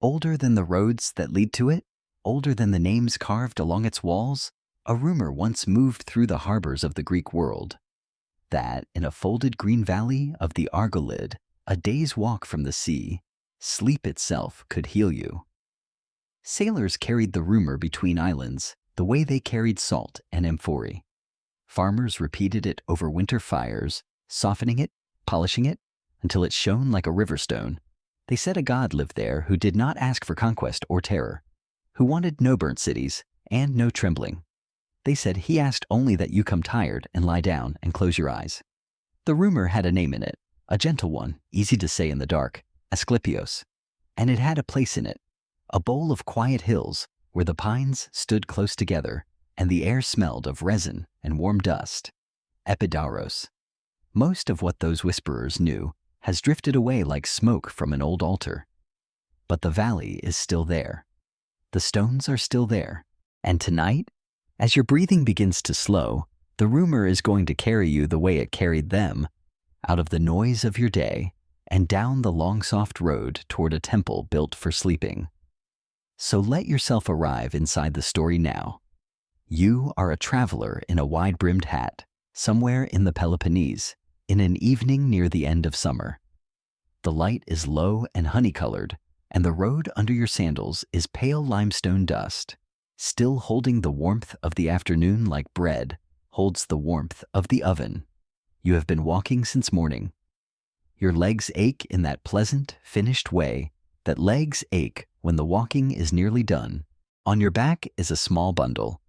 Older than the roads that lead to it, older than the names carved along its walls, a rumor once moved through the harbors of the Greek world that in a folded green valley of the Argolid, a day's walk from the sea, sleep itself could heal you. Sailors carried the rumor between islands the way they carried salt and amphorae. Farmers repeated it over winter fires, softening it, polishing it, until it shone like a river stone. They said a god lived there who did not ask for conquest or terror, who wanted no burnt cities and no trembling. They said he asked only that you come tired and lie down and close your eyes. The rumor had a name in it, a gentle one, easy to say in the dark, Asklepios, and it had a place in it, a bowl of quiet hills where the pines stood close together and the air smelled of resin and warm dust. Epidauros. Most of what those whisperers knew has drifted away like smoke from an old altar. But the valley is still there. The stones are still there. And tonight, as your breathing begins to slow, the rumor is going to carry you the way it carried them, out of the noise of your day and down the long soft road toward a temple built for sleeping. So let yourself arrive inside the story now. You are a traveler in a wide-brimmed hat, somewhere in the Peloponnese, in an evening near the end of summer. The light is low and honey-colored, and the road under your sandals is pale limestone dust, still holding the warmth of the afternoon like bread holds the warmth of the oven. You have been walking since morning. Your legs ache in that pleasant, finished way that legs ache when the walking is nearly done. On your back is a small bundle,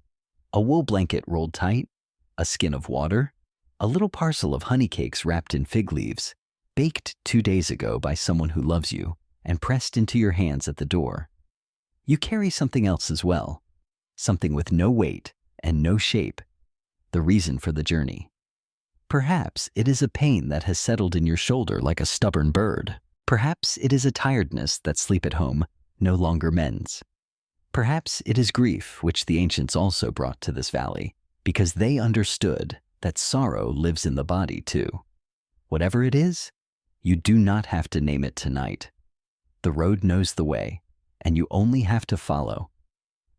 a wool blanket rolled tight, a skin of water, a little parcel of honey cakes wrapped in fig leaves, baked 2 days ago by someone who loves you, and pressed into your hands at the door. You carry something else as well, something with no weight and no shape, the reason for the journey. Perhaps it is a pain that has settled in your shoulder like a stubborn bird. Perhaps it is a tiredness that sleep at home no longer mends. Perhaps it is grief which the ancients also brought to this valley, because they understood that sorrow lives in the body too. Whatever it is, you do not have to name it tonight. The road knows the way, and you only have to follow.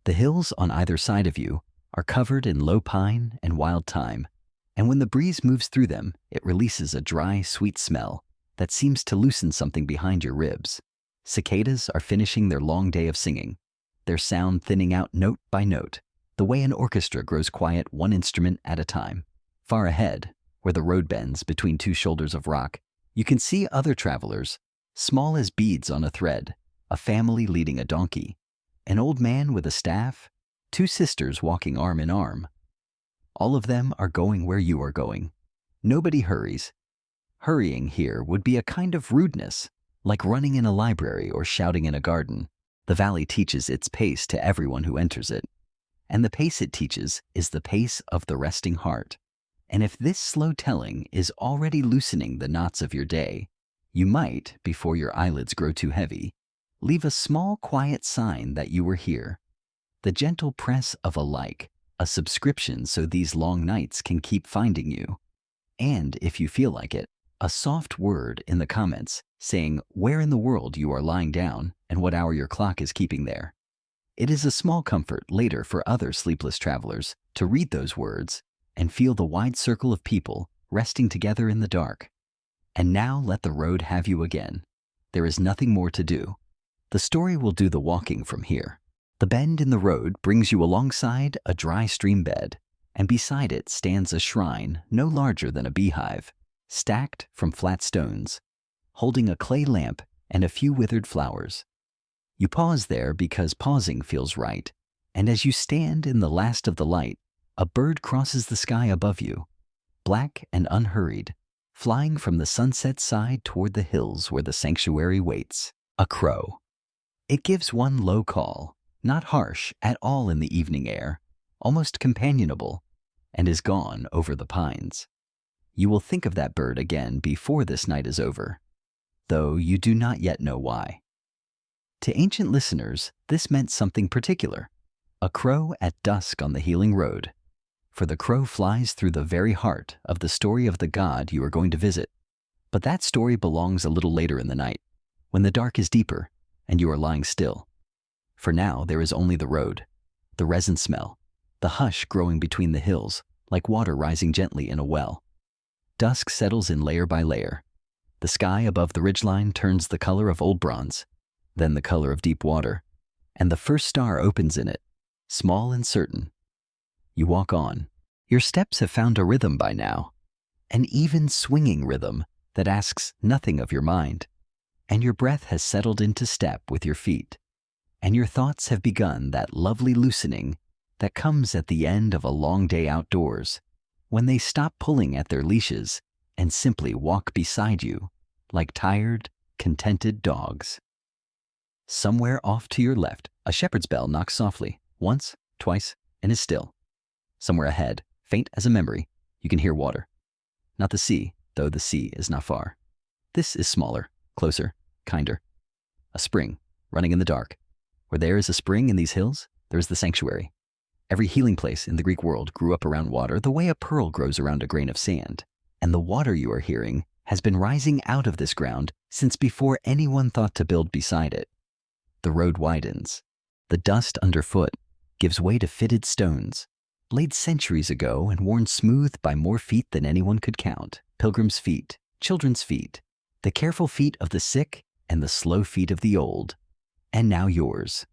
The hills on either side of you are covered in low pine and wild thyme, and when the breeze moves through them, it releases a dry, sweet smell that seems to loosen something behind your ribs. Cicadas are finishing their long day of singing, their sound thinning out note by note, the way an orchestra grows quiet one instrument at a time. Far ahead, where the road bends between two shoulders of rock, you can see other travelers, small as beads on a thread, a family leading a donkey, an old man with a staff, 2 sisters walking arm in arm. All of them are going where you are going. Nobody hurries. Hurrying here would be a kind of rudeness, like running in a library or shouting in a garden. The valley teaches its pace to everyone who enters it, and the pace it teaches is the pace of the resting heart. And if this slow telling is already loosening the knots of your day, you might, before your eyelids grow too heavy, leave a small quiet sign that you were here. The gentle press of a like, a subscription so these long nights can keep finding you. And if you feel like it, a soft word in the comments saying where in the world you are lying down and what hour your clock is keeping there. It is a small comfort later for other sleepless travelers to read those words and feel the wide circle of people resting together in the dark. And now let the road have you again. There is nothing more to do. The story will do the walking from here. The bend in the road brings you alongside a dry stream bed, and beside it stands a shrine no larger than a beehive, stacked from flat stones, holding a clay lamp and a few withered flowers. You pause there because pausing feels right, and as you stand in the last of the light, a bird crosses the sky above you, black and unhurried, flying from the sunset side toward the hills where the sanctuary waits. A crow. It gives one low call, not harsh at all in the evening air, almost companionable, and is gone over the pines. You will think of that bird again before this night is over, though you do not yet know why. To ancient listeners, this meant something particular, a crow at dusk on the healing road, for the crow flies through the very heart of the story of the god you are going to visit. But that story belongs a little later in the night, when the dark is deeper, and you are lying still. For now there is only the road, the resin smell, the hush growing between the hills, like water rising gently in a well. Dusk settles in layer by layer. The sky above the ridgeline turns the color of old bronze, then the color of deep water, and the first star opens in it, small and certain. You walk on. Your steps have found a rhythm by now, an even swinging rhythm that asks nothing of your mind, and your breath has settled into step with your feet, and your thoughts have begun that lovely loosening that comes at the end of a long day outdoors, when they stop pulling at their leashes and simply walk beside you like tired, contented dogs. Somewhere off to your left, a shepherd's bell knocks softly, once, twice, and is still. Somewhere ahead, faint as a memory, you can hear water. Not the sea, though the sea is not far. This is smaller, closer, kinder. A spring, running in the dark. Where there is a spring in these hills, there is the sanctuary. Every healing place in the Greek world grew up around water the way a pearl grows around a grain of sand. And the water you are hearing has been rising out of this ground since before anyone thought to build beside it. The road widens. The dust underfoot gives way to fitted stones, laid centuries ago and worn smooth by more feet than anyone could count. Pilgrims' feet, children's feet, the careful feet of the sick and the slow feet of the old. And now yours.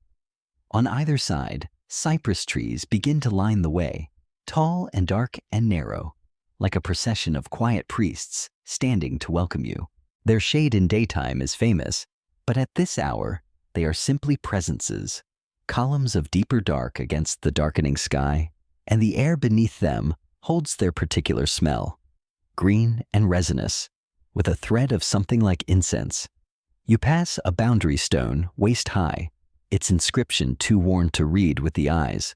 On either side, cypress trees begin to line the way, tall and dark and narrow, like a procession of quiet priests standing to welcome you. Their shade in daytime is famous, but at this hour, they are simply presences, columns of deeper dark against the darkening sky, and the air beneath them holds their particular smell, green and resinous, with a thread of something like incense. You pass a boundary stone waist high, its inscription too worn to read with the eyes,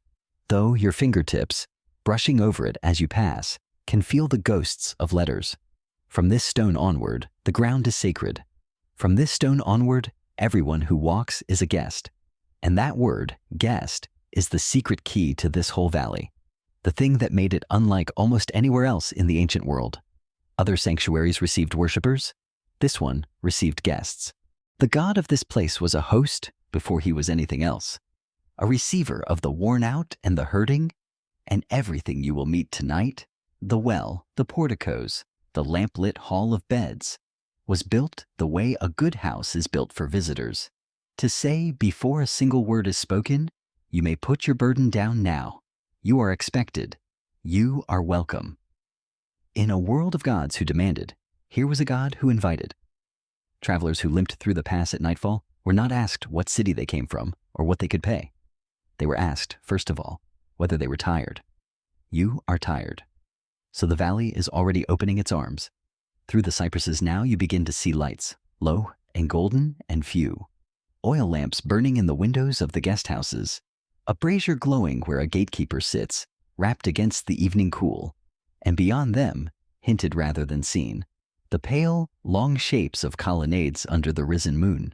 though your fingertips, brushing over it as you pass, can feel the ghosts of letters. From this stone onward, the ground is sacred. From this stone onward, everyone who walks is a guest. And that word, guest, is the secret key to this whole valley, the thing that made it unlike almost anywhere else in the ancient world. Other sanctuaries received worshippers. This one received guests. The god of this place was a host before he was anything else, a receiver of the worn out and the hurting, and everything you will meet tonight, the well, the porticos, the lamplit hall of beds, was built the way a good house is built for visitors. To say before a single word is spoken, you may put your burden down now. You are expected. You are welcome. In a world of gods who demanded, here was a god who invited. Travelers who limped through the pass at nightfall were not asked what city they came from or what they could pay. They were asked, first of all, whether they were tired. You are tired. So the valley is already opening its arms. Through the cypresses now you begin to see lights, low and golden and few. Oil lamps burning in the windows of the guest houses, a brazier glowing where a gatekeeper sits, wrapped against the evening cool, and beyond them, hinted rather than seen, the pale, long shapes of colonnades under the risen moon.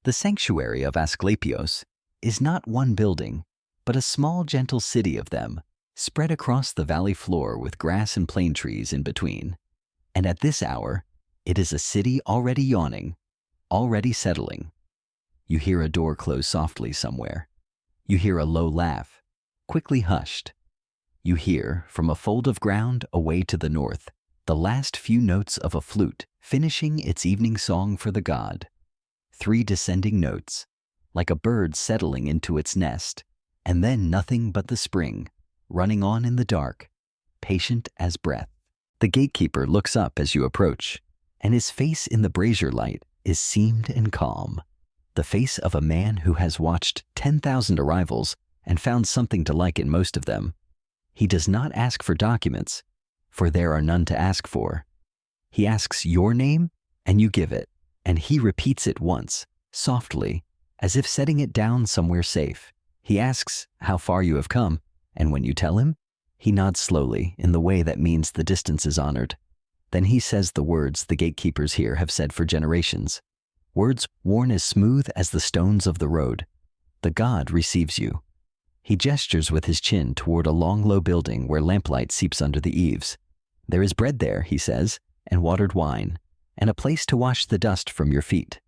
The sanctuary of Asklepios is not one building, but a small gentle city of them, spread across the valley floor with grass and plane trees in between. And at this hour, it is a city already yawning, already settling. You hear a door close softly somewhere. You hear a low laugh, quickly hushed. You hear, from a fold of ground away to the north, the last few notes of a flute finishing its evening song for the god. 3 descending notes, like a bird settling into its nest, and then nothing but the spring, running on in the dark, patient as breath. The gatekeeper looks up as you approach, and his face in the brazier light is seamed and calm, the face of a man who has watched 10,000 arrivals and found something to like in most of them. He does not ask for documents, for there are none to ask for. He asks your name, and you give it, and he repeats it once, softly, as if setting it down somewhere safe. He asks how far you have come, and when you tell him, he nods slowly in the way that means the distance is honored. Then he says the words the gatekeepers here have said for generations, words worn as smooth as the stones of the road. The god receives you. He gestures with his chin toward a long, low building where lamplight seeps under the eaves. There is bread there, he says, and watered wine, and a place to wash the dust from your feet.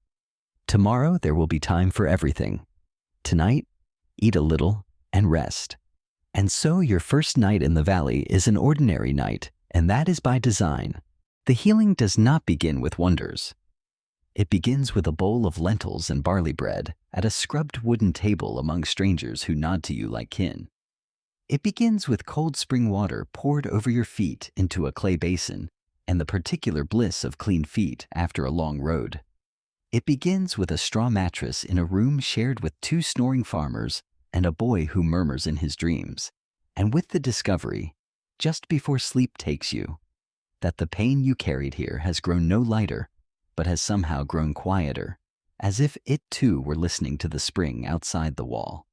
Tomorrow there will be time for everything. Tonight, eat a little and rest. And so your first night in the valley is an ordinary night, and that is by design. The healing does not begin with wonders. It begins with a bowl of lentils and barley bread at a scrubbed wooden table among strangers who nod to you like kin. It begins with cold spring water poured over your feet into a clay basin and the particular bliss of clean feet after a long road. It begins with a straw mattress in a room shared with two snoring farmers and a boy who murmurs in his dreams, and with the discovery, just before sleep takes you, that the pain you carried here has grown no lighter, but has somehow grown quieter, as if it too were listening to the spring outside the wall.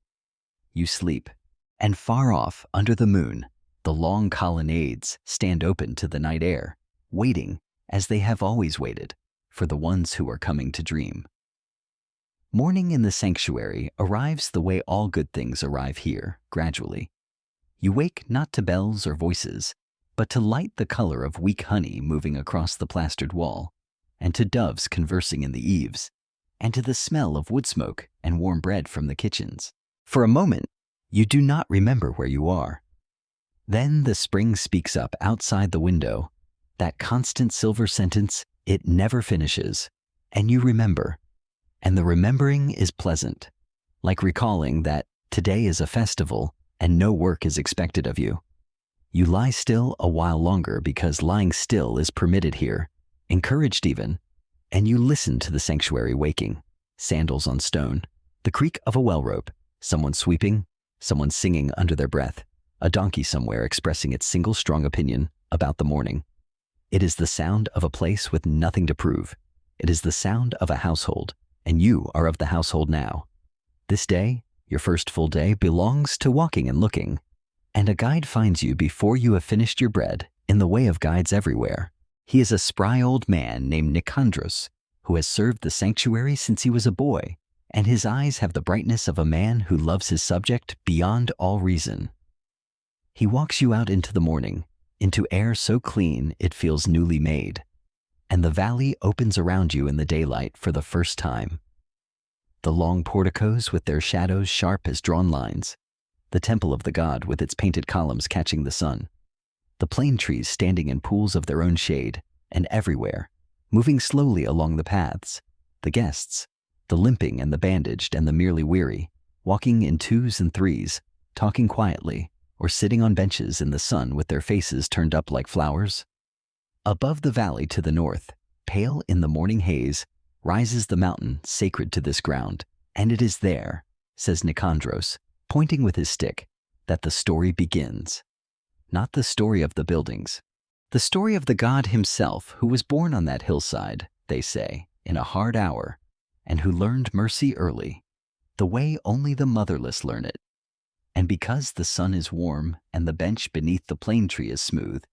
You sleep, and far off, under the moon, the long colonnades stand open to the night air, waiting, as they have always waited, for the ones who are coming to dream. Morning in the sanctuary arrives the way all good things arrive here, gradually. You wake not to bells or voices, but to light the color of weak honey moving across the plastered wall, and to doves conversing in the eaves, and to the smell of wood smoke and warm bread from the kitchens. For a moment, you do not remember where you are. Then the spring speaks up outside the window, that constant silver sentence, "It never finishes," and you remember. And the remembering is pleasant, like recalling that today is a festival and no work is expected of you. You lie still a while longer because lying still is permitted here, encouraged even, and you listen to the sanctuary waking, sandals on stone, the creak of a well rope, someone sweeping, someone singing under their breath, a donkey somewhere expressing its single strong opinion about the morning. It is the sound of a place with nothing to prove. It is the sound of a household, and you are of the household now. This day, your first full day, belongs to walking and looking, and a guide finds you before you have finished your bread, in the way of guides everywhere. He is a spry old man named Nicandros, who has served the sanctuary since he was a boy, and his eyes have the brightness of a man who loves his subject beyond all reason. He walks you out into the morning, into air so clean it feels newly made, and the valley opens around you in the daylight for the first time. The long porticos with their shadows sharp as drawn lines, the temple of the god with its painted columns catching the sun, the plane trees standing in pools of their own shade, and everywhere, moving slowly along the paths, the guests, the limping and the bandaged and the merely weary, walking in twos and threes, talking quietly, or sitting on benches in the sun with their faces turned up like flowers. Above the valley to the north, pale in the morning haze, rises the mountain sacred to this ground, and it is there, says Nicandros, pointing with his stick, that the story begins. Not the story of the buildings, the story of the god himself who was born on that hillside, they say, in a hard hour, and who learned mercy early, the way only the motherless learn it. And because the sun is warm and the bench beneath the plane tree is smooth,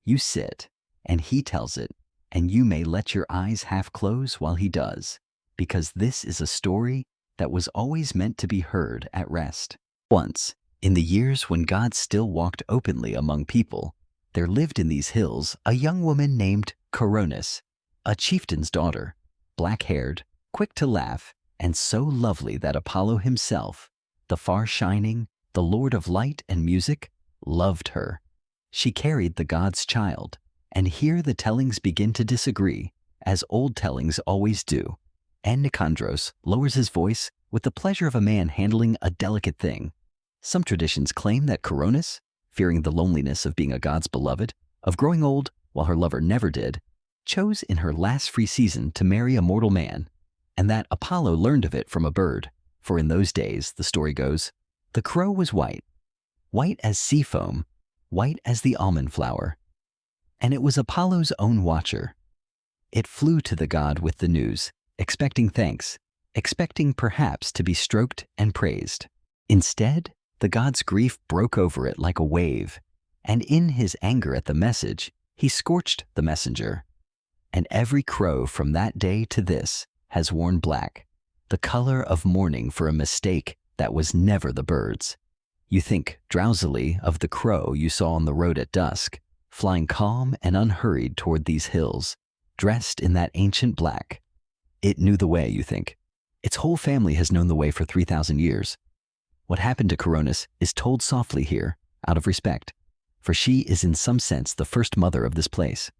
you sit, and he tells it, and you may let your eyes half close while he does, because this is a story that was always meant to be heard at rest. Once, in the years when God still walked openly among people, there lived in these hills a young woman named Coronis, a chieftain's daughter, black-haired, quick to laugh, and so lovely that Apollo himself, the far-shining, the Lord of light and music, loved her. She carried the god's child, and here the tellings begin to disagree, as old tellings always do, and Nicandros lowers his voice with the pleasure of a man handling a delicate thing. Some traditions claim that Coronis, fearing the loneliness of being a god's beloved, of growing old while her lover never did, chose in her last free season to marry a mortal man, and that Apollo learned of it from a bird, for in those days, the story goes, the crow was white, white as sea foam, white as the almond flower, and it was Apollo's own watcher. It flew to the god with the news, expecting thanks, expecting perhaps to be stroked and praised. Instead, the god's grief broke over it like a wave, and in his anger at the message, he scorched the messenger. And every crow from that day to this has worn black, the color of mourning for a mistake that was never the bird's. You think drowsily of the crow you saw on the road at dusk, flying calm and unhurried toward these hills, dressed in that ancient black. It knew the way, you think, Its whole family has known the way for 3,000 years. What happened to Coronis is told softly here, out of respect, for she is in some sense the first mother of this place.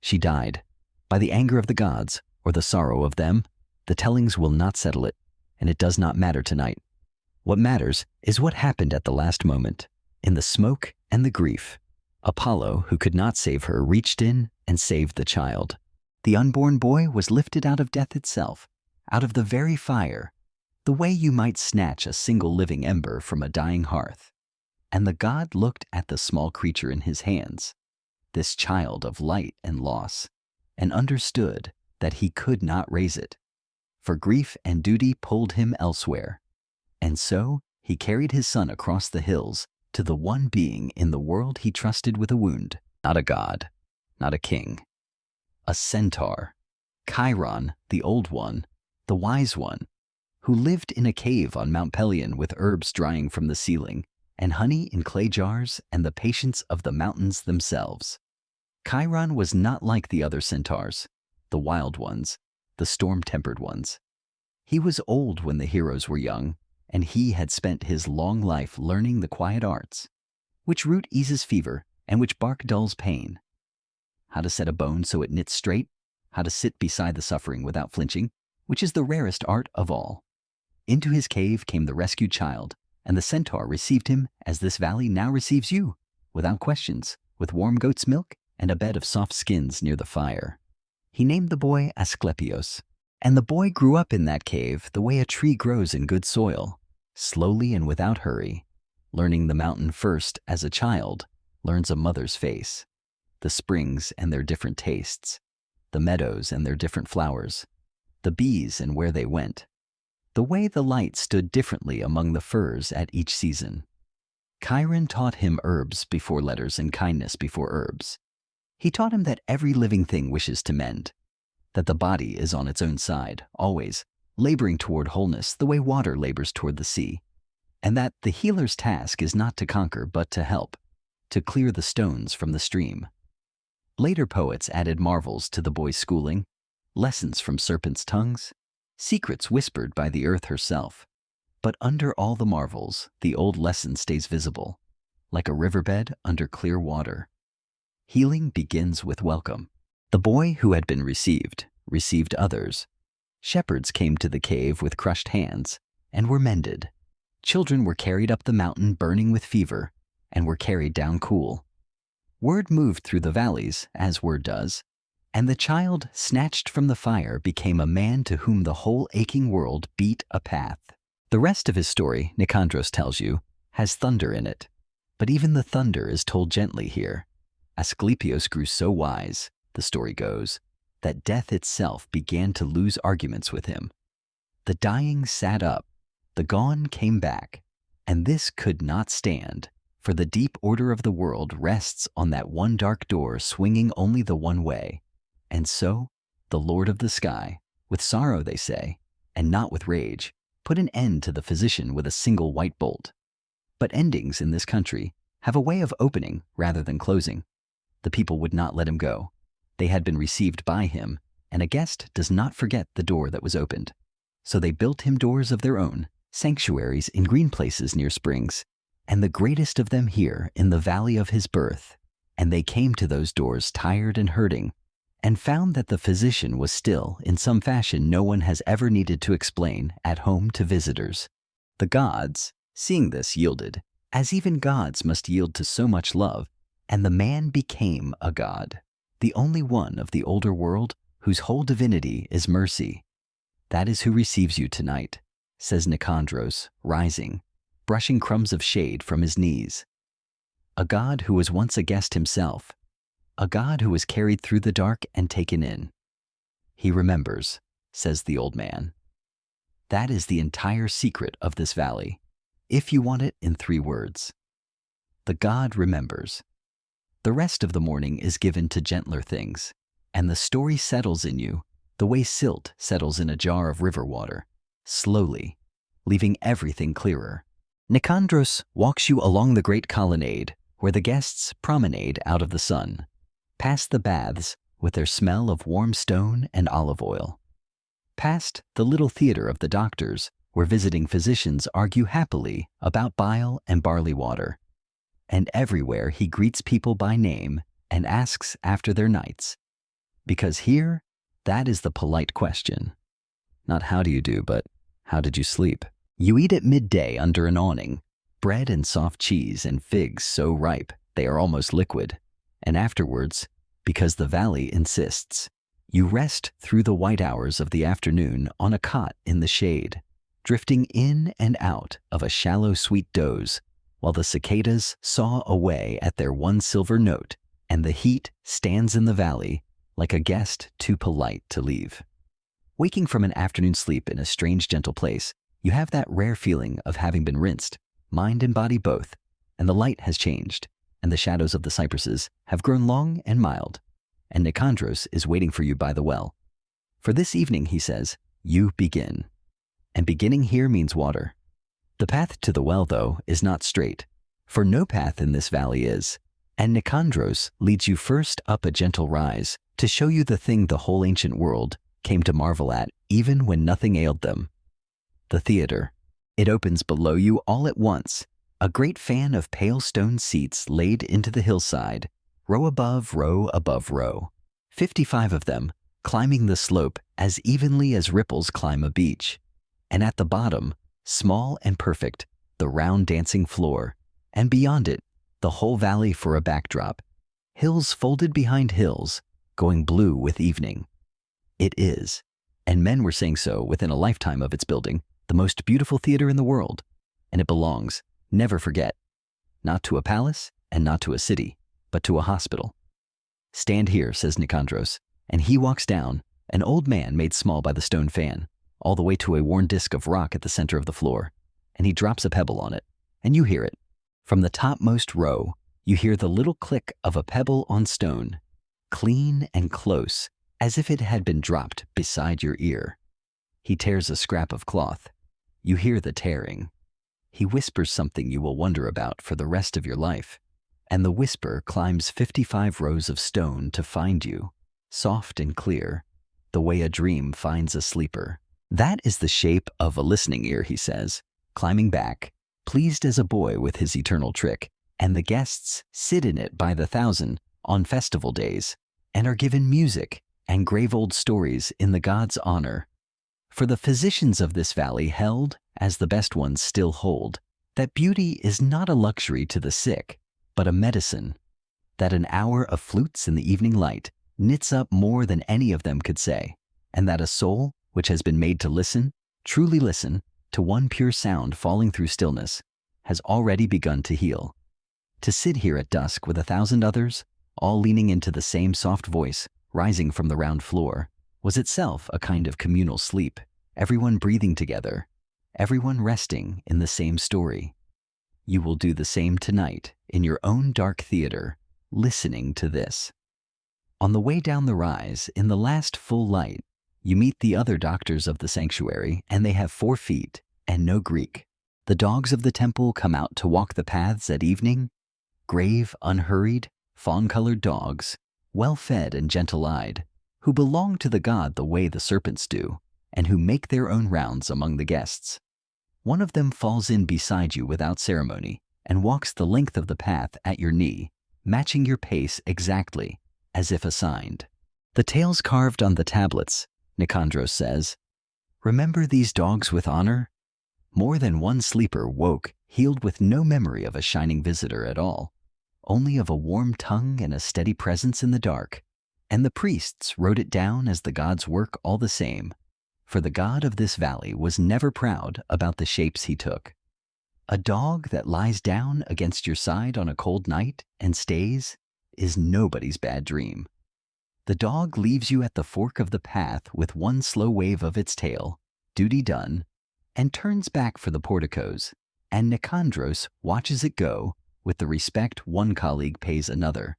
She died. By the anger of the gods, or the sorrow of them, the tellings will not settle it, and it does not matter tonight. What matters is what happened at the last moment, in the smoke and the grief. Apollo, who could not save her, reached in and saved the child. The unborn boy was lifted out of death itself, out of the very fire, the way you might snatch a single living ember from a dying hearth. And the god looked at the small creature in his hands, this child of light and loss, and understood that he could not raise it, for grief and duty pulled him elsewhere. And so he carried his son across the hills to the one being in the world he trusted with a wound, not a god, not a king, a centaur, Chiron, the old one, the wise one, who lived in a cave on Mount Pelion with herbs drying from the ceiling, and honey in clay jars, and the patience of the mountains themselves. Chiron was not like the other centaurs, the wild ones, the storm-tempered ones. He was old when the heroes were young, and he had spent his long life learning the quiet arts, which root eases fever and which bark dulls pain. How to set a bone so it knits straight, how to sit beside the suffering without flinching, which is the rarest art of all. Into his cave came the rescued child, and the centaur received him as this valley now receives you, without questions, with warm goat's milk and a bed of soft skins near the fire. He named the boy Asklepios, and the boy grew up in that cave the way a tree grows in good soil, slowly and without hurry, learning the mountain first as a child learns a mother's face, the springs and their different tastes, the meadows and their different flowers, the bees and where they went, the way the light stood differently among the firs at each season. Chiron taught him herbs before letters and kindness before herbs. He taught him that every living thing wishes to mend, that the body is on its own side, always, laboring toward wholeness the way water labors toward the sea, and that the healer's task is not to conquer but to help, to clear the stones from the stream. Later poets added marvels to the boy's schooling, lessons from serpents' tongues, secrets whispered by the earth herself. But under all the marvels, the old lesson stays visible, like a riverbed under clear water. Healing begins with welcome. The boy who had been received others. Shepherds came to the cave with crushed hands and were mended. Children were carried up the mountain burning with fever and were carried down cool. Word moved through the valleys, as word does, and the child snatched from the fire became a man to whom the whole aching world beat a path. The rest of his story, Nicandros tells you, has thunder in it, but even the thunder is told gently here. Asklepios grew so wise, the story goes, that death itself began to lose arguments with him. The dying sat up, the gone came back, and this could not stand, for the deep order of the world rests on that one dark door swinging only the one way. And so, the Lord of the sky, with sorrow they say, and not with rage, put an end to the physician with a single white bolt. But endings in this country have a way of opening rather than closing. The people would not let him go. They had been received by him, and a guest does not forget the door that was opened. So they built him doors of their own, sanctuaries in green places near springs, and the greatest of them here in the valley of his birth. And they came to those doors tired and hurting, and found that the physician was still, in some fashion no one has ever needed to explain, at home to visitors. The gods, seeing this, yielded, as even gods must yield to so much love, and the man became a god, the only one of the older world whose whole divinity is mercy. That is who receives you tonight, says Nicandros, rising, brushing crumbs of shade from his knees. A god who was once a guest himself, a god who was carried through the dark and taken in. He remembers, says the old man. That is the entire secret of this valley, if you want it in 3 words. The god remembers. The rest of the morning is given to gentler things, and the story settles in you the way silt settles in a jar of river water, slowly, leaving everything clearer. Nicandros walks you along the great colonnade where the guests promenade out of the sun, past the baths with their smell of warm stone and olive oil. past the little theater of the doctors, where visiting physicians argue happily about bile and barley water. And everywhere he greets people by name and asks after their nights. Because here, that is the polite question. Not how do you do, but how did you sleep? You eat at midday under an awning, bread and soft cheese and figs so ripe they are almost liquid. And afterwards, because the valley insists, you rest through the white hours of the afternoon on a cot in the shade, drifting in and out of a shallow sweet doze, while the cicadas saw away at their one silver note, and the heat stands in the valley like a guest too polite to leave. Waking from an afternoon sleep in a strange, gentle place, you have that rare feeling of having been rinsed, mind and body both, and the light has changed, and the shadows of the cypresses have grown long and mild, and Nicandros is waiting for you by the well. For this evening, he says, you begin. And beginning here means water. The path to the well, though, is not straight, for no path in this valley is, and Nicandros leads you first up a gentle rise to show you the thing the whole ancient world came to marvel at even when nothing ailed them. The theater. It opens below you all at once, a great fan of pale stone seats laid into the hillside, row above row, 55 of them, climbing the slope as evenly as ripples climb a beach. And at the bottom, small and perfect, the round dancing floor, and beyond it, the whole valley for a backdrop, hills folded behind hills, going blue with evening. It is, and men were saying so within a lifetime of its building, the most beautiful theater in the world, and it belongs, never forget, not to a palace and not to a city, but to a hospital. Stand here, says Nicandros, and he walks down, an old man made small by the stone fan, all the way to a worn disc of rock at the center of the floor, and he drops a pebble on it, and you hear it. From the topmost row, you hear the little click of a pebble on stone, clean and close, as if it had been dropped beside your ear. He tears a scrap of cloth. You hear the tearing. He whispers something you will wonder about for the rest of your life, and the whisper climbs 55 rows of stone to find you, soft and clear, the way a dream finds a sleeper. That is the shape of a listening ear, he says, climbing back, pleased as a boy with his eternal trick, and the guests sit in it by the thousand on festival days, and are given music and grave old stories in the gods' honor. For the physicians of this valley held, as the best ones still hold, that beauty is not a luxury to the sick, but a medicine, that an hour of flutes in the evening light knits up more than any of them could say, and that a soul which has been made to listen, truly listen, to one pure sound falling through stillness, has already begun to heal. To sit here at dusk with 1,000 others, all leaning into the same soft voice rising from the round floor, was itself a kind of communal sleep, everyone breathing together, everyone resting in the same story. You will do the same tonight in your own dark theater, listening to this. On the way down the rise, in the last full light, you meet the other doctors of the sanctuary, and they have 4 feet and no Greek. The dogs of the temple come out to walk the paths at evening, grave, unhurried, fawn-colored dogs, well-fed and gentle-eyed, who belong to the god the way the serpents do, and who make their own rounds among the guests. One of them falls in beside you without ceremony and walks the length of the path at your knee, matching your pace exactly, as if assigned. The tales carved on the tablets, Nicandros says, remember these dogs with honor? More than one sleeper woke healed with no memory of a shining visitor at all, only of a warm tongue and a steady presence in the dark, and the priests wrote it down as the god's work all the same, for the god of this valley was never proud about the shapes he took. A dog that lies down against your side on a cold night and stays is nobody's bad dream. The dog leaves you at the fork of the path with one slow wave of its tail, duty done, and turns back for the porticos, and Nicandros watches it go with the respect one colleague pays another.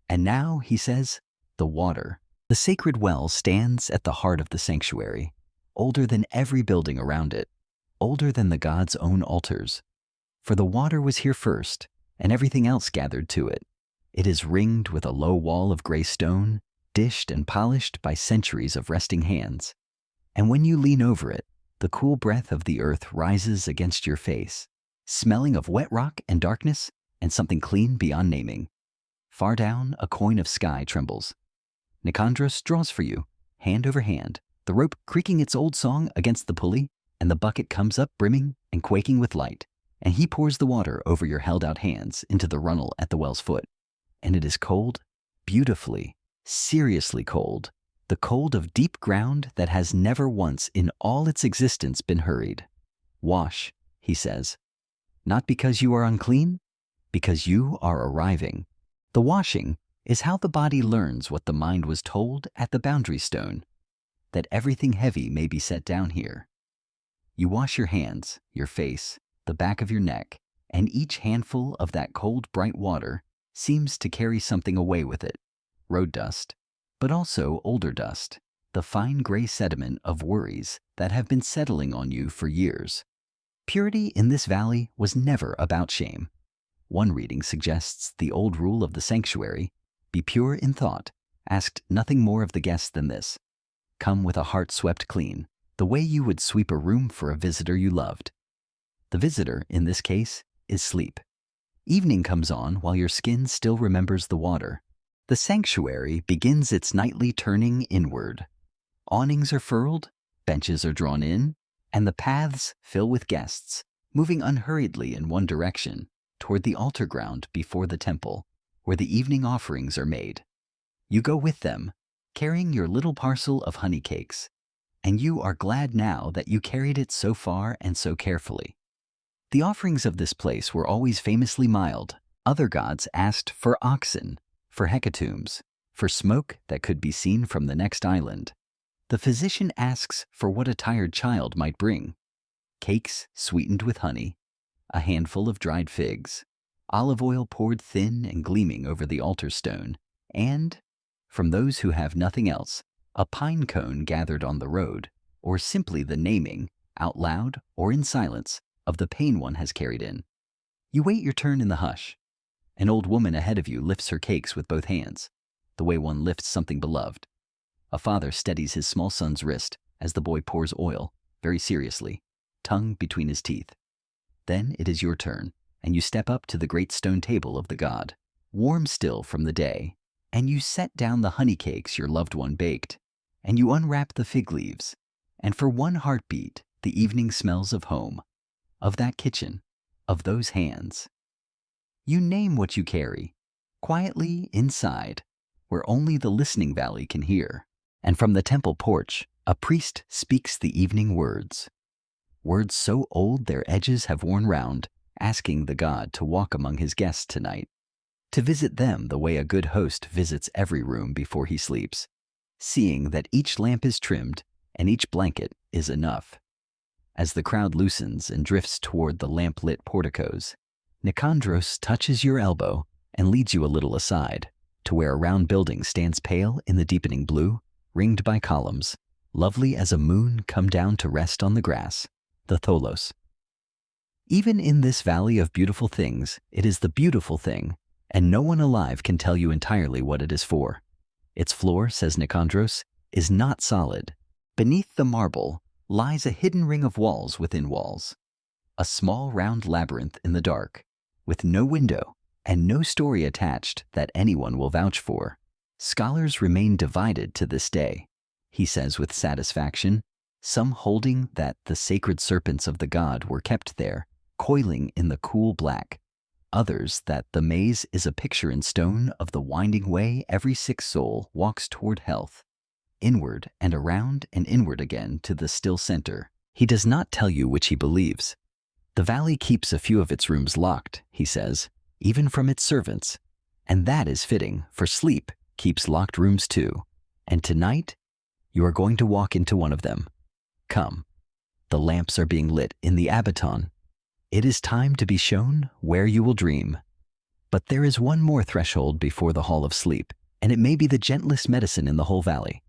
And now, he says, the water. The sacred well stands at the heart of the sanctuary, older than every building around it, older than the god's own altars. For the water was here first, and everything else gathered to it. It is ringed with a low wall of gray stone, dished and polished by centuries of resting hands. And when you lean over it, the cool breath of the earth rises against your face, smelling of wet rock and darkness and something clean beyond naming. Far down, a coin of sky trembles. Nicandros draws for you, hand over hand, the rope creaking its old song against the pulley, and the bucket comes up brimming and quaking with light, and he pours the water over your held-out hands into the runnel at the well's foot. And it is cold, beautifully, seriously cold, the cold of deep ground that has never once in all its existence been hurried. Wash, he says. Not because you are unclean, because you are arriving. The washing is how the body learns what the mind was told at the boundary stone, that everything heavy may be set down here. You wash your hands, your face, the back of your neck, and each handful of that cold, bright water seems to carry something away with it. Road dust, but also older dust, the fine gray sediment of worries that have been settling on you for years. Purity in this valley was never about shame. One reading suggests the old rule of the sanctuary, be pure in thought, asked nothing more of the guests than this. Come with a heart swept clean, the way you would sweep a room for a visitor you loved. The visitor, in this case, is sleep. Evening comes on while your skin still remembers the water. The sanctuary begins its nightly turning inward. Awnings are furled, benches are drawn in, and the paths fill with guests, moving unhurriedly in one direction, toward the altar ground before the temple, where the evening offerings are made. You go with them, carrying your little parcel of honey cakes, and you are glad now that you carried it so far and so carefully. The offerings of this place were always famously mild. Other gods asked for oxen, for hecatombs, for smoke that could be seen from the next island. The physician asks for what a tired child might bring: cakes sweetened with honey, a handful of dried figs, olive oil poured thin and gleaming over the altar stone, and, from those who have nothing else, a pine cone gathered on the road, or simply the naming, out loud or in silence, of the pain one has carried in. You wait your turn in the hush. An old woman ahead of you lifts her cakes with both hands, the way one lifts something beloved. A father steadies his small son's wrist as the boy pours oil, very seriously, tongue between his teeth. Then it is your turn, and you step up to the great stone table of the god, warm still from the day, and you set down the honey cakes your loved one baked, and you unwrap the fig leaves, and for one heartbeat the evening smells of home, of that kitchen, of those hands. You name what you carry, quietly inside, where only the listening valley can hear, and from the temple porch a priest speaks the evening words. Words so old their edges have worn round, asking the god to walk among his guests tonight, to visit them the way a good host visits every room before he sleeps, seeing that each lamp is trimmed and each blanket is enough. As the crowd loosens and drifts toward the lamp-lit porticos, Nicandros touches your elbow and leads you a little aside, to where a round building stands pale in the deepening blue, ringed by columns, lovely as a moon come down to rest on the grass, the tholos. Even in this valley of beautiful things, it is the beautiful thing, and no one alive can tell you entirely what it is for. Its floor, says Nicandros, is not solid. Beneath the marble lies a hidden ring of walls within walls, a small round labyrinth in the dark, with no window and no story attached that anyone will vouch for. Scholars remain divided to this day, he says with satisfaction, some holding that the sacred serpents of the god were kept there, coiling in the cool black, others that the maze is a picture in stone of the winding way every sick soul walks toward health, inward and around and inward again to the still center. He does not tell you which he believes. The valley keeps a few of its rooms locked, he says, even from its servants, and that is fitting, for sleep keeps locked rooms too, and tonight you are going to walk into one of them. Come. The lamps are being lit in the Abaton. It is time to be shown where you will dream. But there is one more threshold before the Hall of Sleep, and it may be the gentlest medicine in the whole valley.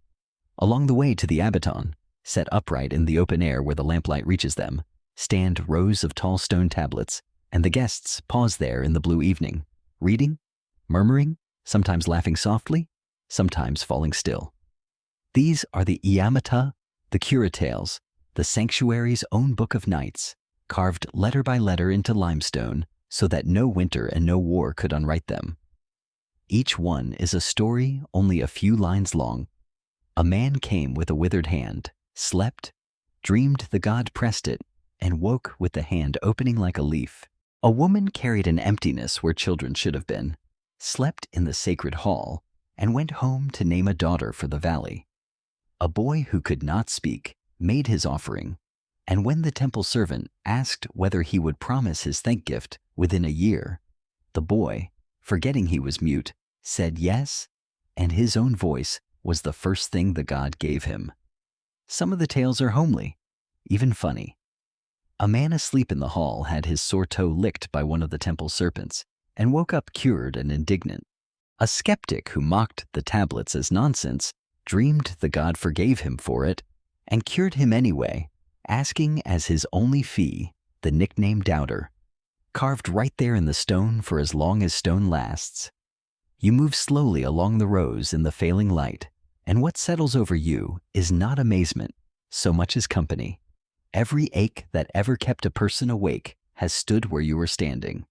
Along the way to the Abaton, set upright in the open air where the lamplight reaches them, stand rows of tall stone tablets, and the guests pause there in the blue evening, reading, murmuring, sometimes laughing softly, sometimes falling still. These are the Iamata The curatales, the sanctuary's own book of nights, carved letter by letter into limestone so that no winter and no war could unwrite them. Each one is a story only a few lines long. A man came with a withered hand, slept, dreamed the god pressed it, and woke with the hand opening like a leaf. A woman carried an emptiness where children should have been, slept in the sacred hall, and went home to name a daughter for the valley. A boy who could not speak made his offering, and when the temple servant asked whether he would promise his thank gift within a year, the boy, forgetting he was mute, said yes, and his own voice was the first thing the god gave him. Some of the tales are homely, even funny. A man asleep in the hall had his sore toe licked by one of the temple serpents and woke up cured and indignant. A skeptic who mocked the tablets as nonsense dreamed the god forgave him for it and cured him anyway, asking as his only fee the nickname doubter, carved right there in the stone for as long as stone lasts. You move slowly along the rows in the failing light, and what settles over you is not amazement so much as company. Every ache that ever kept a person awake has stood where you were standing.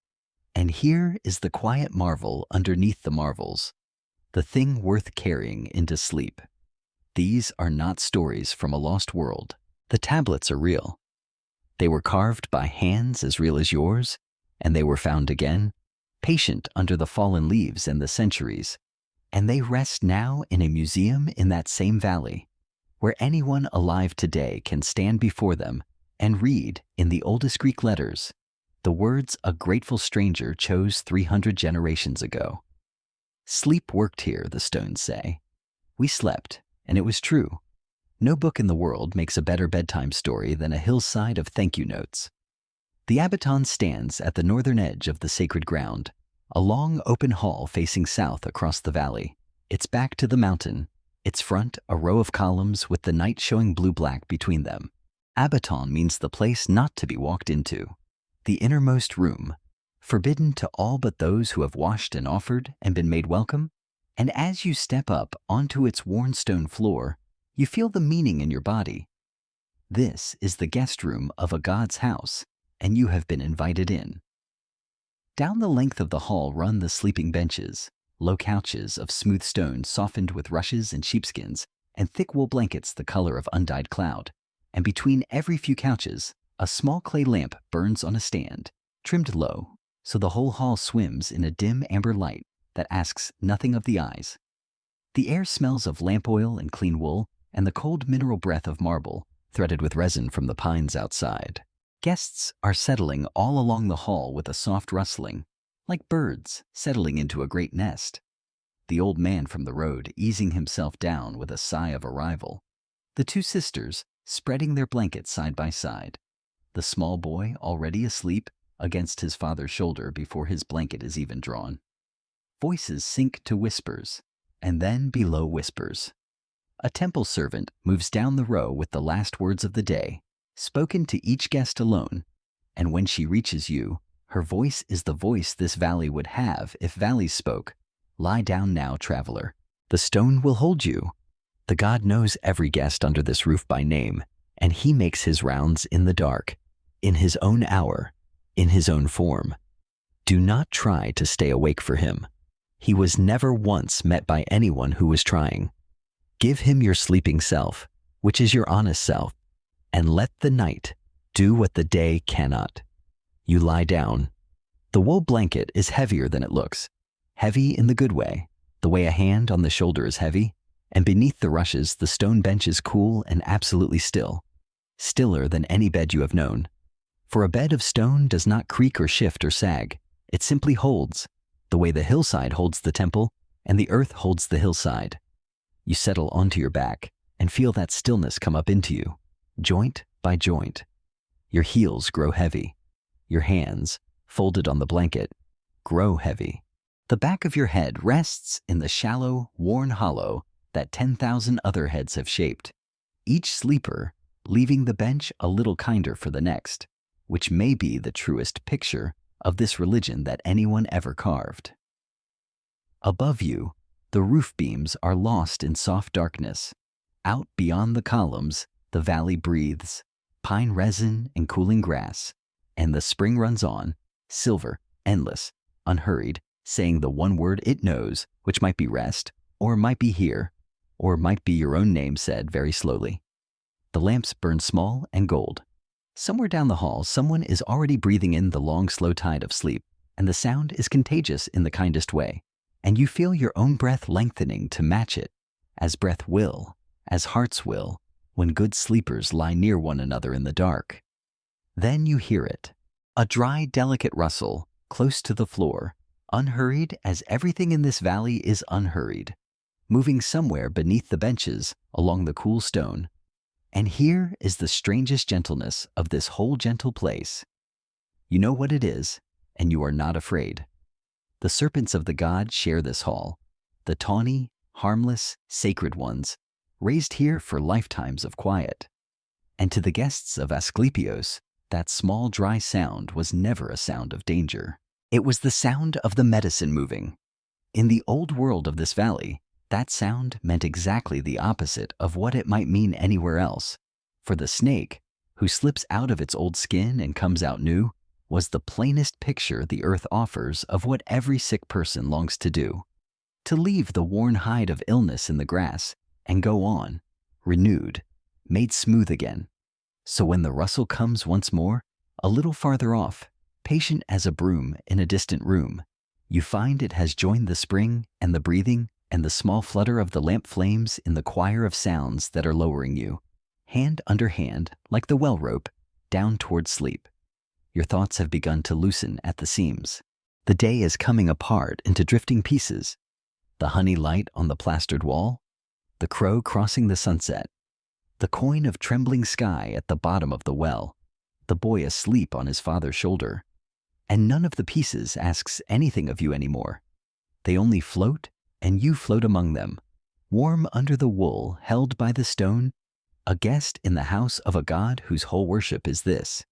And here is the quiet marvel underneath the marvels, the thing worth carrying into sleep. These are not stories from a lost world. The tablets are real. They were carved by hands as real as yours, and they were found again, patient under the fallen leaves and the centuries, and they rest now in a museum in that same valley, where anyone alive today can stand before them and read in the oldest Greek letters the words a grateful stranger chose 300 generations ago. Sleep worked here, the stones say. We slept, and it was true. No book in the world makes a better bedtime story than a hillside of thank you notes. The Abaton stands at the northern edge of the sacred ground, a long open hall facing south across the valley, its back to the mountain, its front a row of columns with the night showing blue-black between them. Abaton means the place not to be walked into, the innermost room, forbidden to all but those who have washed and offered and been made welcome, and as you step up onto its worn stone floor, you feel the meaning in your body. This is the guest room of a god's house, and you have been invited in. Down the length of the hall run the sleeping benches, low couches of smooth stone softened with rushes and sheepskins, and thick wool blankets the color of undyed cloud, and between every few couches, a small clay lamp burns on a stand, trimmed low, so the whole hall swims in a dim amber light that asks nothing of the eyes. The air smells of lamp oil and clean wool, and the cold mineral breath of marble, threaded with resin from the pines outside. Guests are settling all along the hall with a soft rustling, like birds settling into a great nest. The old man from the road easing himself down with a sigh of arrival. The two sisters spreading their blankets side by side. The small boy already asleep against his father's shoulder before his blanket is even drawn. Voices sink to whispers, and then below whispers. A temple servant moves down the row with the last words of the day, spoken to each guest alone, and when she reaches you, her voice is the voice this valley would have if valleys spoke. Lie down now, traveler. The stone will hold you. The god knows every guest under this roof by name, and he makes his rounds in the dark, in his own hour, in his own form. Do not try to stay awake for him. He was never once met by anyone who was trying. Give him your sleeping self, which is your honest self, and let the night do what the day cannot. You lie down. The wool blanket is heavier than it looks, heavy in the good way, the way a hand on the shoulder is heavy, and beneath the rushes the stone bench is cool and absolutely still, stiller than any bed you have known. For a bed of stone does not creak or shift or sag. It simply holds, the way the hillside holds the temple and the earth holds the hillside. You settle onto your back and feel that stillness come up into you, joint by joint. Your heels grow heavy. Your hands, folded on the blanket, grow heavy. The back of your head rests in the shallow, worn hollow that 10,000 other heads have shaped, each sleeper leaving the bench a little kinder for the next, which may be the truest picture of this religion that anyone ever carved. Above you, the roof beams are lost in soft darkness. Out beyond the columns, The valley breathes, pine resin and cooling grass, and the spring runs on, silver, endless, unhurried, saying the one word it knows, which might be rest, or might be here, or might be your own name said very slowly. The lamps burn small and gold. Somewhere down the hall, someone is already breathing in the long, slow tide of sleep, and the sound is contagious in the kindest way, and you feel your own breath lengthening to match it, as breath will, as hearts will, when good sleepers lie near one another in the dark. Then you hear it, a dry, delicate rustle, close to the floor, unhurried as everything in this valley is unhurried, moving somewhere beneath the benches along the cool stone. And here is the strangest gentleness of this whole gentle place. You know what it is, and you are not afraid. The serpents of the gods share this hall, the tawny, harmless, sacred ones, raised here for lifetimes of quiet. And to the guests of Asklepios, that small dry sound was never a sound of danger. It was the sound of the medicine moving. In the old world of this valley, that sound meant exactly the opposite of what it might mean anywhere else. For the snake, who slips out of its old skin and comes out new, was the plainest picture the earth offers of what every sick person longs to do. To leave the worn hide of illness in the grass and go on, renewed, made smooth again. So when the rustle comes once more, a little farther off, patient as a broom in a distant room, you find it has joined the spring and the breathing and the small flutter of the lamp flames in the choir of sounds that are lowering you, hand under hand, like the well rope, down toward sleep. Your thoughts have begun to loosen at the seams. The day is coming apart into drifting pieces. The honey light on the plastered wall, the crow crossing the sunset, the coin of trembling sky at the bottom of the well, the boy asleep on his father's shoulder. And none of the pieces asks anything of you anymore. They only float, and you float among them, warm under the wool held by the stone, a guest in the house of a god whose whole worship is this,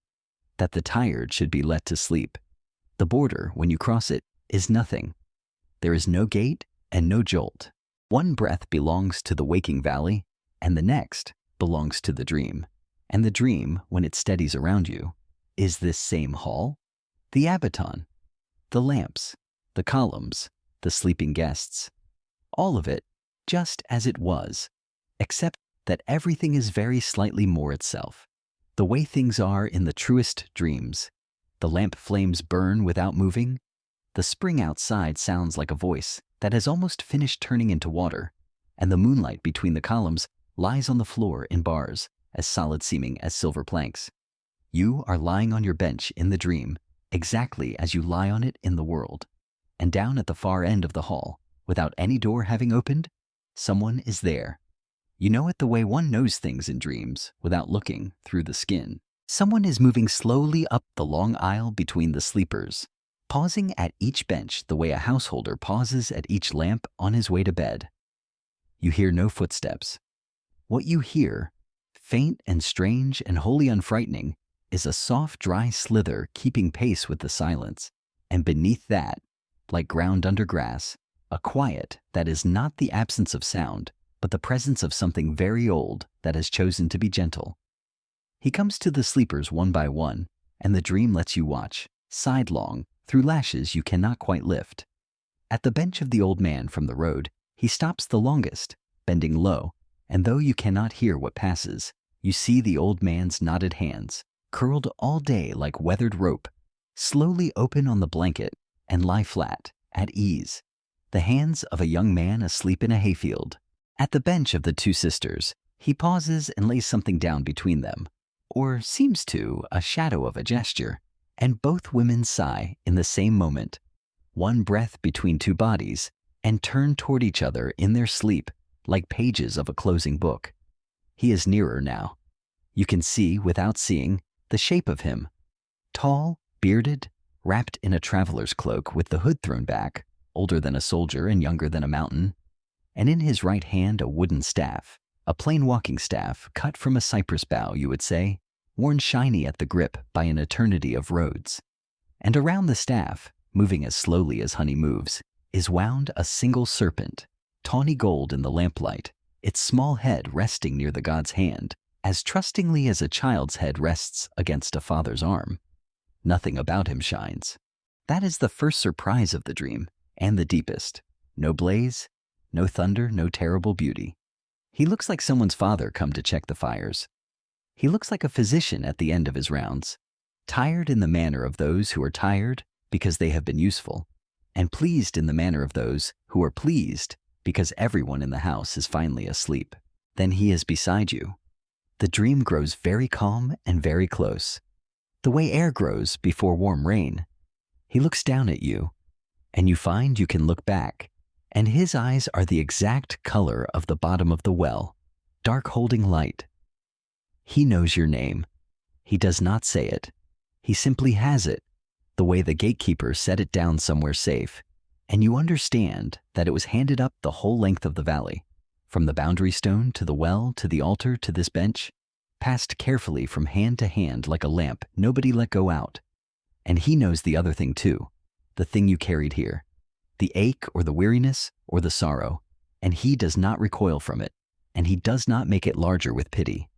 that the tired should be let to sleep. The border, when you cross it, is nothing. There is no gate and no jolt. One breath belongs to the waking valley, and the next belongs to the dream. And the dream, when it steadies around you, is this same hall, the abaton, the lamps, the columns, the sleeping guests. All of it just as it was, except that everything is very slightly more itself, the way things are in the truest dreams. The lamp flames burn without moving. The spring outside sounds like a voice that has almost finished turning into water, and the moonlight between the columns lies on the floor in bars, as solid-seeming as silver planks. You are lying on your bench in the dream, exactly as you lie on it in the world. And down at the far end of the hall, without any door having opened, someone is there. You know it the way one knows things in dreams, without looking through the skin. Someone is moving slowly up the long aisle between the sleepers, pausing at each bench the way a householder pauses at each lamp on his way to bed. You hear no footsteps. What you hear, faint and strange and wholly unfrightening, is a soft, dry slither keeping pace with the silence, and beneath that, like ground under grass, a quiet that is not the absence of sound, but the presence of something very old that has chosen to be gentle. He comes to the sleepers one by one, and the dream lets you watch, sidelong, through lashes you cannot quite lift. At the bench of the old man from the road, he stops the longest, bending low, and though you cannot hear what passes, you see the old man's knotted hands, curled all day like weathered rope, slowly open on the blanket and lie flat, at ease, the hands of a young man asleep in a hayfield. At the bench of the two sisters, he pauses and lays something down between them, or seems to, a shadow of a gesture, and both women sigh in the same moment, one breath between two bodies, and turn toward each other in their sleep like pages of a closing book. He is nearer now. You can see, without seeing, the shape of him. Tall, bearded, wrapped in a traveler's cloak with the hood thrown back, older than a soldier and younger than a mountain, and in his right hand a wooden staff, a plain walking staff cut from a cypress bough, you would say, worn shiny at the grip by an eternity of roads. And around the staff, moving as slowly as honey moves, is wound a single serpent, tawny gold in the lamplight, its small head resting near the god's hand, as trustingly as a child's head rests against a father's arm. Nothing about him shines. That is the first surprise of the dream, and the deepest. No blaze, no thunder, no terrible beauty. He looks like someone's father come to check the fires. He looks like a physician at the end of his rounds, tired in the manner of those who are tired because they have been useful, and pleased in the manner of those who are pleased because everyone in the house is finally asleep. Then he is beside you. The dream grows very calm and very close, the way air grows before warm rain. He looks down at you, and you find you can look back, and his eyes are the exact color of the bottom of the well, dark holding light. He knows your name. He does not say it. He simply has it, the way the gatekeeper set it down somewhere safe, and you understand that it was handed up the whole length of the valley, from the boundary stone to the well to the altar to this bench, passed carefully from hand to hand like a lamp nobody let go out. And he knows the other thing too, the thing you carried here, the ache or the weariness or the sorrow, and he does not recoil from it, and he does not make it larger with pity.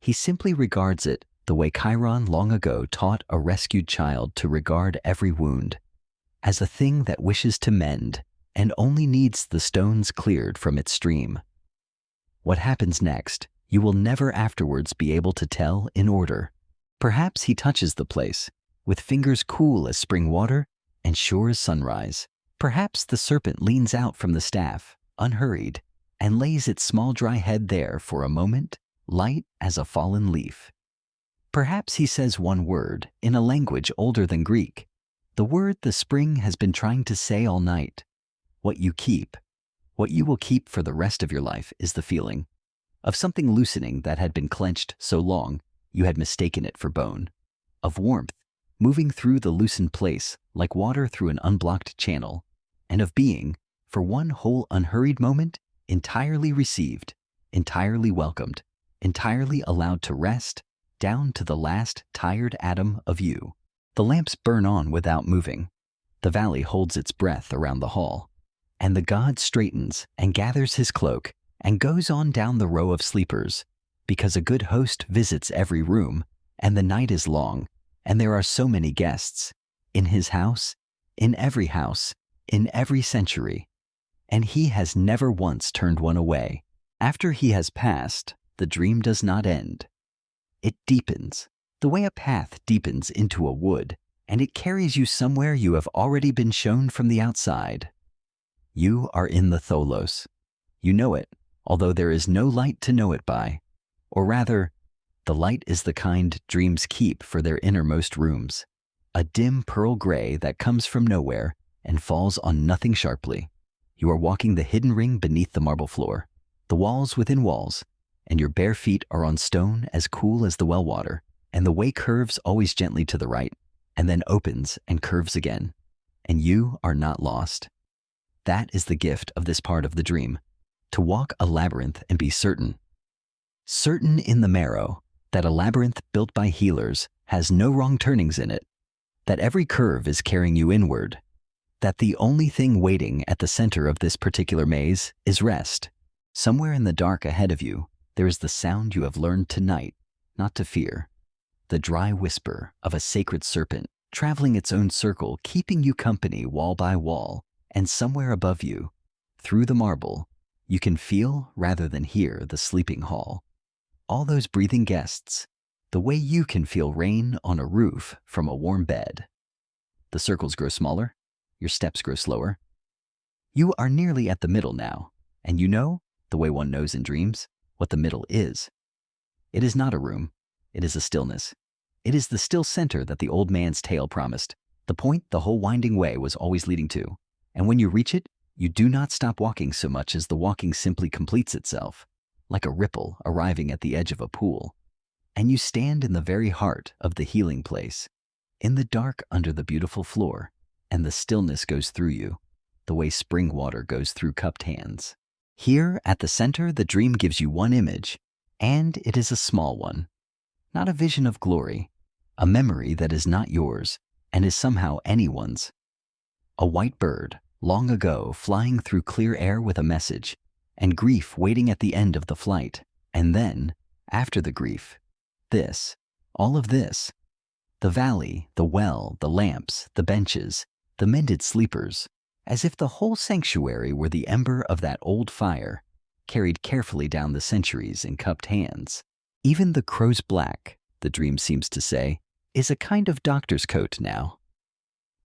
He simply regards it the way Chiron long ago taught a rescued child to regard every wound, as a thing that wishes to mend and only needs the stones cleared from its stream. What happens next, you will never afterwards be able to tell in order. Perhaps he touches the place, with fingers cool as spring water and sure as sunrise. Perhaps the serpent leans out from the staff, unhurried, and lays its small dry head there for a moment, light as a fallen leaf. Perhaps he says one word in a language older than Greek, the word the spring has been trying to say all night. What you keep, what you will keep for the rest of your life is the feeling of something loosening that had been clenched so long you had mistaken it for bone, of warmth moving through the loosened place like water through an unblocked channel, and of being, for one whole unhurried moment, entirely received, entirely welcomed, entirely allowed to rest, down to the last tired atom of you. The lamps burn on without moving. The valley holds its breath around the hall, and the god straightens and gathers his cloak and goes on down the row of sleepers, because a good host visits every room, and the night is long, and there are so many guests, in his house, in every century, and he has never once turned one away. After he has passed, the dream does not end. It deepens, the way a path deepens into a wood, and it carries you somewhere you have already been shown from the outside. You are in the Tholos. You know it, although there is no light to know it by. Or rather, the light is the kind dreams keep for their innermost rooms, a dim pearl gray that comes from nowhere and falls on nothing sharply. You are walking the hidden ring beneath the marble floor, the walls within walls, and your bare feet are on stone as cool as the well water, and the way curves always gently to the right, and then opens and curves again, and you are not lost. That is the gift of this part of the dream, to walk a labyrinth and be certain. Certain in the marrow that a labyrinth built by healers has no wrong turnings in it, that every curve is carrying you inward, that the only thing waiting at the center of this particular maze is rest. Somewhere in the dark ahead of you, there is the sound you have learned tonight not to fear, the dry whisper of a sacred serpent traveling its own circle, keeping you company wall by wall, and somewhere above you, through the marble, you can feel rather than hear the sleeping hall. All those breathing guests, the way you can feel rain on a roof from a warm bed. The circles grow smaller, your steps grow slower. You are nearly at the middle now, and you know, the way one knows in dreams, what the middle is. It is not a room, it is a stillness. It is the still center that the old man's tale promised, the point the whole winding way was always leading to. And when you reach it, you do not stop walking so much as the walking simply completes itself, like a ripple arriving at the edge of a pool. And you stand in the very heart of the healing place, in the dark under the beautiful floor, and the stillness goes through you, the way spring water goes through cupped hands. Here at the center, the dream gives you one image, and it is a small one. Not a vision of glory, a memory that is not yours and is somehow anyone's. A white bird, long ago, flying through clear air with a message, and grief waiting at the end of the flight, and then, After the grief, this, all of this, the valley, the well, the lamps, the benches, the mended sleepers, as if the whole sanctuary were the ember of that old fire, carried carefully down the centuries in cupped hands. Even the crow's black, the dream seems to say, is a kind of doctor's coat now.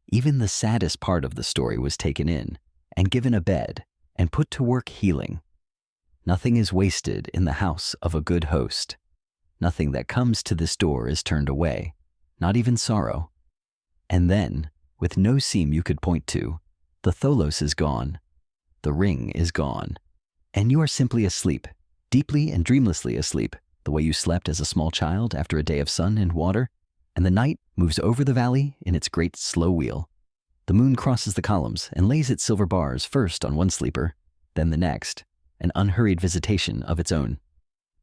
Even the saddest part of the story was taken in, and given a bed, and put to work healing. Nothing is wasted in the house of a good host. Nothing that comes to this door is turned away, not even sorrow. And then, with no seam you could point to, the tholos is gone, the ring is gone, and you are simply asleep, deeply and dreamlessly asleep, the way you slept as a small child after a day of sun and water, and the night moves over the valley in its great slow wheel. The moon crosses the columns and lays its silver bars first on one sleeper, then the next, an unhurried visitation of its own.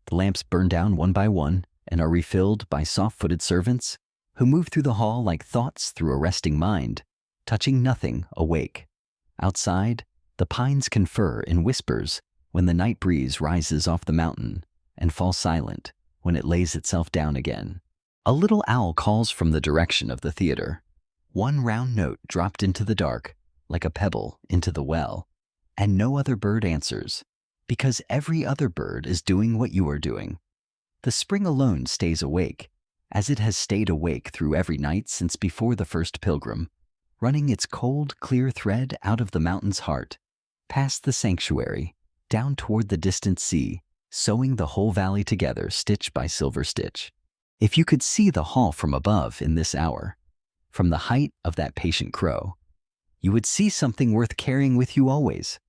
The lamps burn down one by one and are refilled by soft-footed servants who move through the hall like thoughts through a resting mind, touching nothing awake. Outside, the pines confer in whispers when the night breeze rises off the mountain and falls silent when it lays itself down again. A little owl calls from the direction of the theater. One round note dropped into the dark, like a pebble into the well, and no other bird answers, because every other bird is doing what you are doing. The spring alone stays awake, as it has stayed awake through every night since before the first pilgrim, running its cold, clear thread out of the mountain's heart, past the sanctuary, down toward the distant sea, sewing the whole valley together stitch by silver stitch. If you could see the hall from above in this hour, from the height of that patient crow, you would see something worth carrying with you always.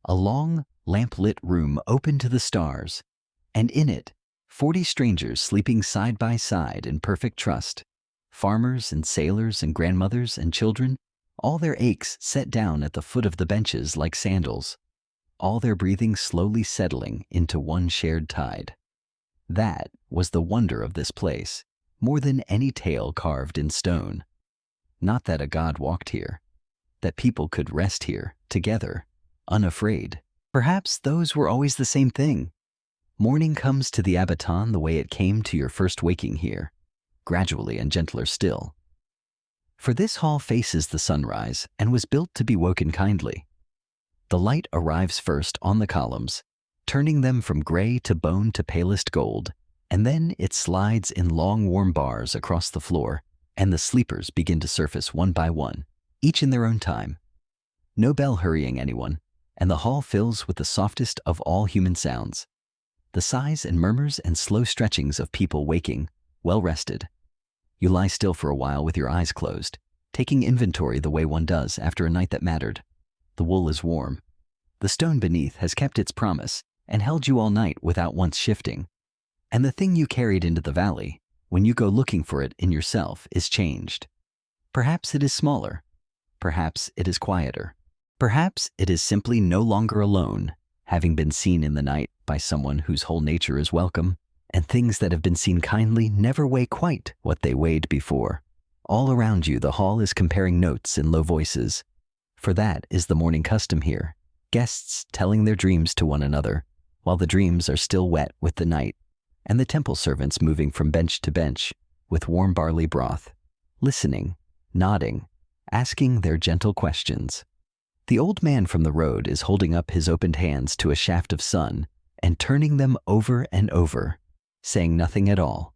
A long, lamp-lit room open to the stars, and in it, 40 strangers sleeping side by side in perfect trust, farmers and sailors and grandmothers and children, all their aches set down at the foot of the benches like sandals, all their breathing slowly settling into one shared tide. That was the wonder of this place, more than any tale carved in stone. Not that a god walked here, that people could rest here, together, unafraid. Perhaps those were always the same thing. Morning comes to the Abaton the way it came to your first waking here, gradually and gentler still. For this hall faces the sunrise and was built to be woken kindly. The light arrives first on the columns, turning them from gray to bone to palest gold, and then it slides in long warm bars across the floor, and the sleepers begin to surface one by one, each in their own time. No bell hurrying anyone, and the hall fills with the softest of all human sounds, the sighs and murmurs and slow stretchings of people waking, well rested. You lie still for a while with your eyes closed, taking inventory the way one does after a night that mattered. The wool is warm. The stone beneath has kept its promise and held you all night without once shifting. And the thing you carried into the valley, when you go looking for it in yourself, is changed. Perhaps it is smaller. Perhaps it is quieter. Perhaps it is simply no longer alone, having been seen in the night by someone whose whole nature is welcome, and things that have been seen kindly never weigh quite what they weighed before. All around you the hall is comparing notes in low voices, for that is the morning custom here, guests telling their dreams to one another, while the dreams are still wet with the night, and the temple servants moving from bench to bench with warm barley broth, listening, nodding, asking their gentle questions. The old man from the road is holding up his opened hands to a shaft of sun and turning them over and over, saying nothing at all.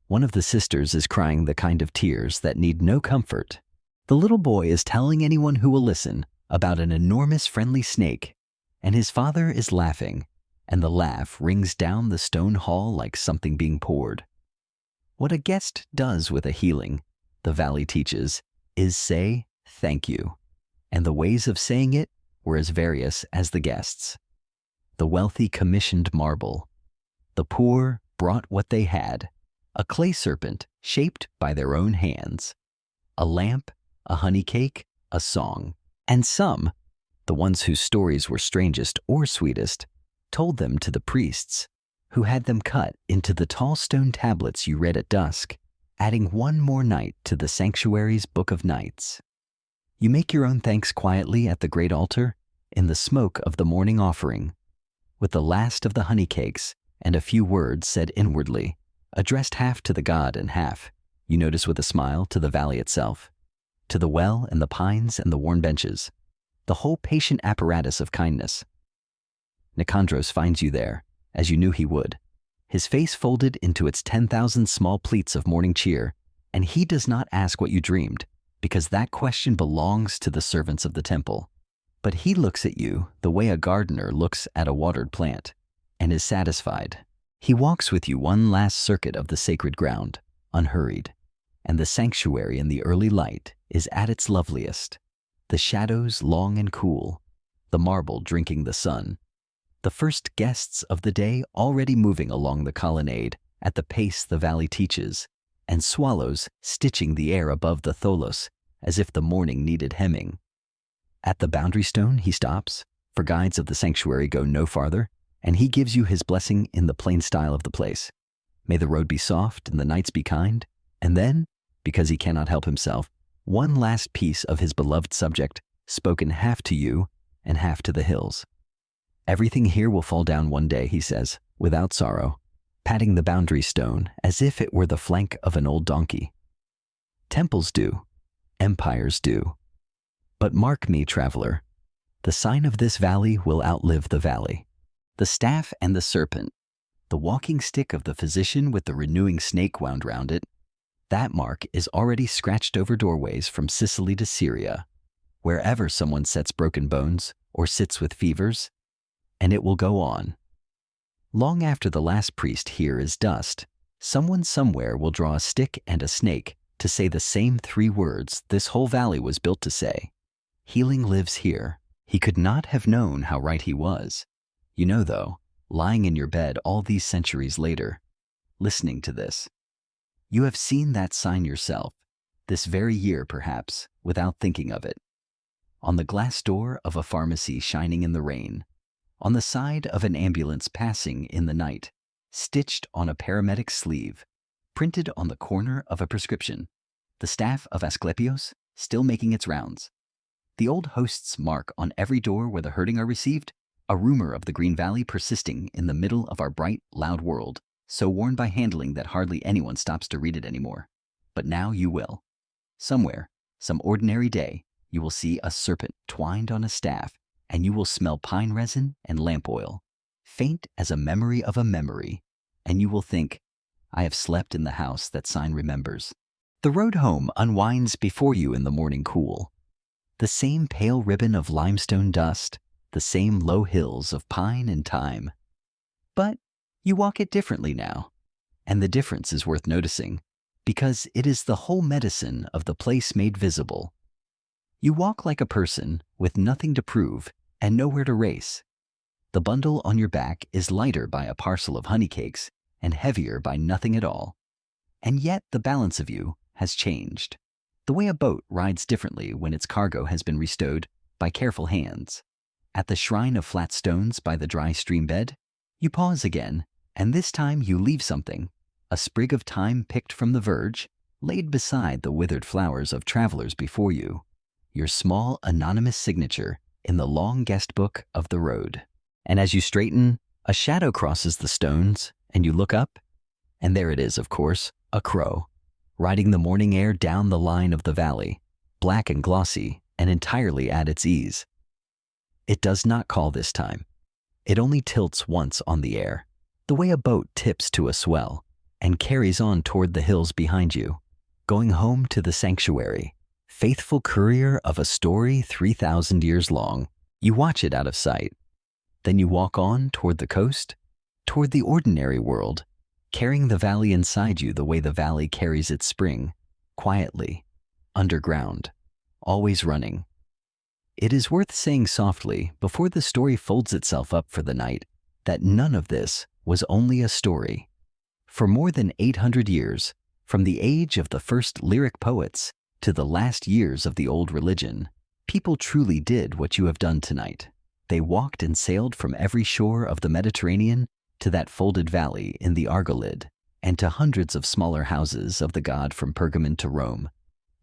One of the sisters is crying the kind of tears that need no comfort. The little boy is telling anyone who will listen about an enormous friendly snake, and his father is laughing, and the laugh rings down the stone hall like something being poured. What a guest does with a healing, the valley teaches, is say thank you, and the ways of saying it were as various as the guests. The wealthy commissioned marble. The poor brought what they had, a clay serpent shaped by their own hands, a lamp, a honey cake, a song, and some, the ones whose stories were strangest or sweetest, told them to the priests, who had them cut into the tall stone tablets you read at dusk, adding one more night to the sanctuary's book of nights. You make your own thanks quietly at the great altar, in the smoke of the morning offering. With the last of the honey cakes, and a few words said inwardly, addressed half to the god and half, you notice with a smile, to the valley itself, to the well and the pines and the worn benches, the whole patient apparatus of kindness. Nicandros finds you there, as you knew he would, his face folded into its 10,000 small pleats of morning cheer, and he does not ask what you dreamed, because that question belongs to the servants of the temple. But he looks at you the way a gardener looks at a watered plant, and is satisfied. He walks with you one last circuit of the sacred ground, unhurried, and the sanctuary in the early light is at its loveliest, the shadows long and cool, the marble drinking the sun, the first guests of the day already moving along the colonnade at the pace the valley teaches, and swallows stitching the air above the tholos as if the morning needed hemming. At the boundary stone he stops, for guides of the sanctuary go no farther, and he gives you his blessing in the plain style of the place. May the road be soft and the nights be kind, and then, because he cannot help himself, one last piece of his beloved subject, spoken half to you and half to the hills. Everything here will fall down one day, he says, without sorrow, patting the boundary stone as if it were the flank of an old donkey. Temples do, empires do. But mark me, traveler, the sign of this valley will outlive the valley. The staff and the serpent, the walking stick of the physician with the renewing snake wound round it, that mark is already scratched over doorways from Sicily to Syria, wherever someone sets broken bones or sits with fevers, and it will go on. Long after the last priest here is dust, someone somewhere will draw a stick and a snake to say the same 3 words this whole valley was built to say. Healing lives here. He could not have known how right he was. You know, though, lying in your bed all these centuries later, listening to this, you have seen that sign yourself, this very year perhaps, without thinking of it. On the glass door of a pharmacy shining in the rain, on the side of an ambulance passing in the night, stitched on a paramedic's sleeve, printed on the corner of a prescription, the staff of Asklepios still making its rounds, the old host's mark on every door where the hurting are received, a rumor of the Green Valley persisting in the middle of our bright, loud world, so worn by handling that hardly anyone stops to read it anymore. But now you will. Somewhere, some ordinary day, you will see a serpent twined on a staff, and you will smell pine resin and lamp oil, faint as a memory of a memory, and you will think, I have slept in the house that sign remembers. The road home unwinds before you in the morning cool. The same pale ribbon of limestone dust, the same low hills of pine and thyme. But you walk it differently now, and the difference is worth noticing, because it is the whole medicine of the place made visible. You walk like a person with nothing to prove and nowhere to race. The bundle on your back is lighter by a parcel of honey cakes and heavier by nothing at all. And yet the balance of you has changed. The way a boat rides differently when its cargo has been restowed by careful hands. At the shrine of flat stones by the dry stream bed, you pause again, and this time you leave something, a sprig of thyme picked from the verge, laid beside the withered flowers of travelers before you, your small anonymous signature in the long guest book of the road. And as you straighten, a shadow crosses the stones, and you look up, and there it is, of course, a crow, riding the morning air down the line of the valley, black and glossy, and entirely at its ease. It does not call this time. It only tilts once on the air, the way a boat tips to a swell, and carries on toward the hills behind you, going home to the sanctuary, faithful courier of a story 3,000 years long. You watch it out of sight. Then you walk on toward the coast, toward the ordinary world, carrying the valley inside you the way the valley carries its spring, quietly, underground, always running. It is worth saying softly, before the story folds itself up for the night, that none of this was only a story. For more than 800 years, from the age of the first lyric poets to the last years of the old religion, people truly did what you have done tonight. They walked and sailed from every shore of the Mediterranean to that folded valley in the Argolid, and to hundreds of smaller houses of the god from Pergamon to Rome.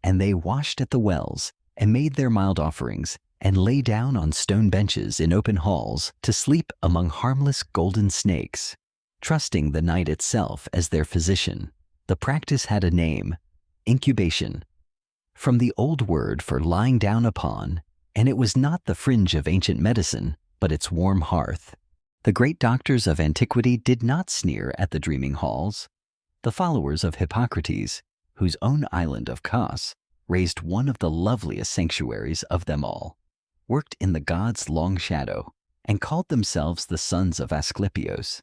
And they washed at the wells, and made their mild offerings, and lay down on stone benches in open halls to sleep among harmless golden snakes, trusting the night itself as their physician. The practice had a name: incubation, from the old word for lying down upon, and it was not the fringe of ancient medicine, but its warm hearth. The great doctors of antiquity did not sneer at the dreaming halls. The followers of Hippocrates, whose own island of Kos raised one of the loveliest sanctuaries of them all, worked in the god's long shadow and called themselves the sons of Asklepios.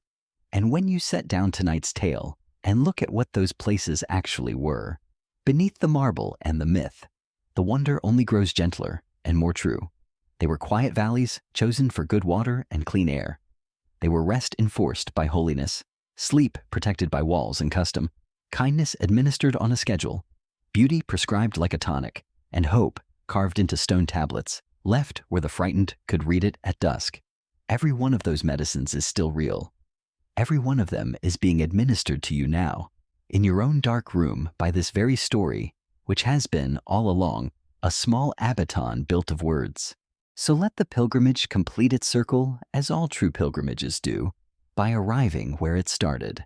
And when you set down tonight's tale and look at what those places actually were, beneath the marble and the myth, the wonder only grows gentler and more true. They were quiet valleys chosen for good water and clean air. They were rest enforced by holiness, sleep protected by walls and custom, kindness administered on a schedule, beauty prescribed like a tonic, and hope carved into stone tablets, left where the frightened could read it at dusk. Every one of those medicines is still real. Every one of them is being administered to you now, in your own dark room, by this very story, which has been, all along, a small abaton built of words. So let the pilgrimage complete its circle, as all true pilgrimages do, by arriving where it started,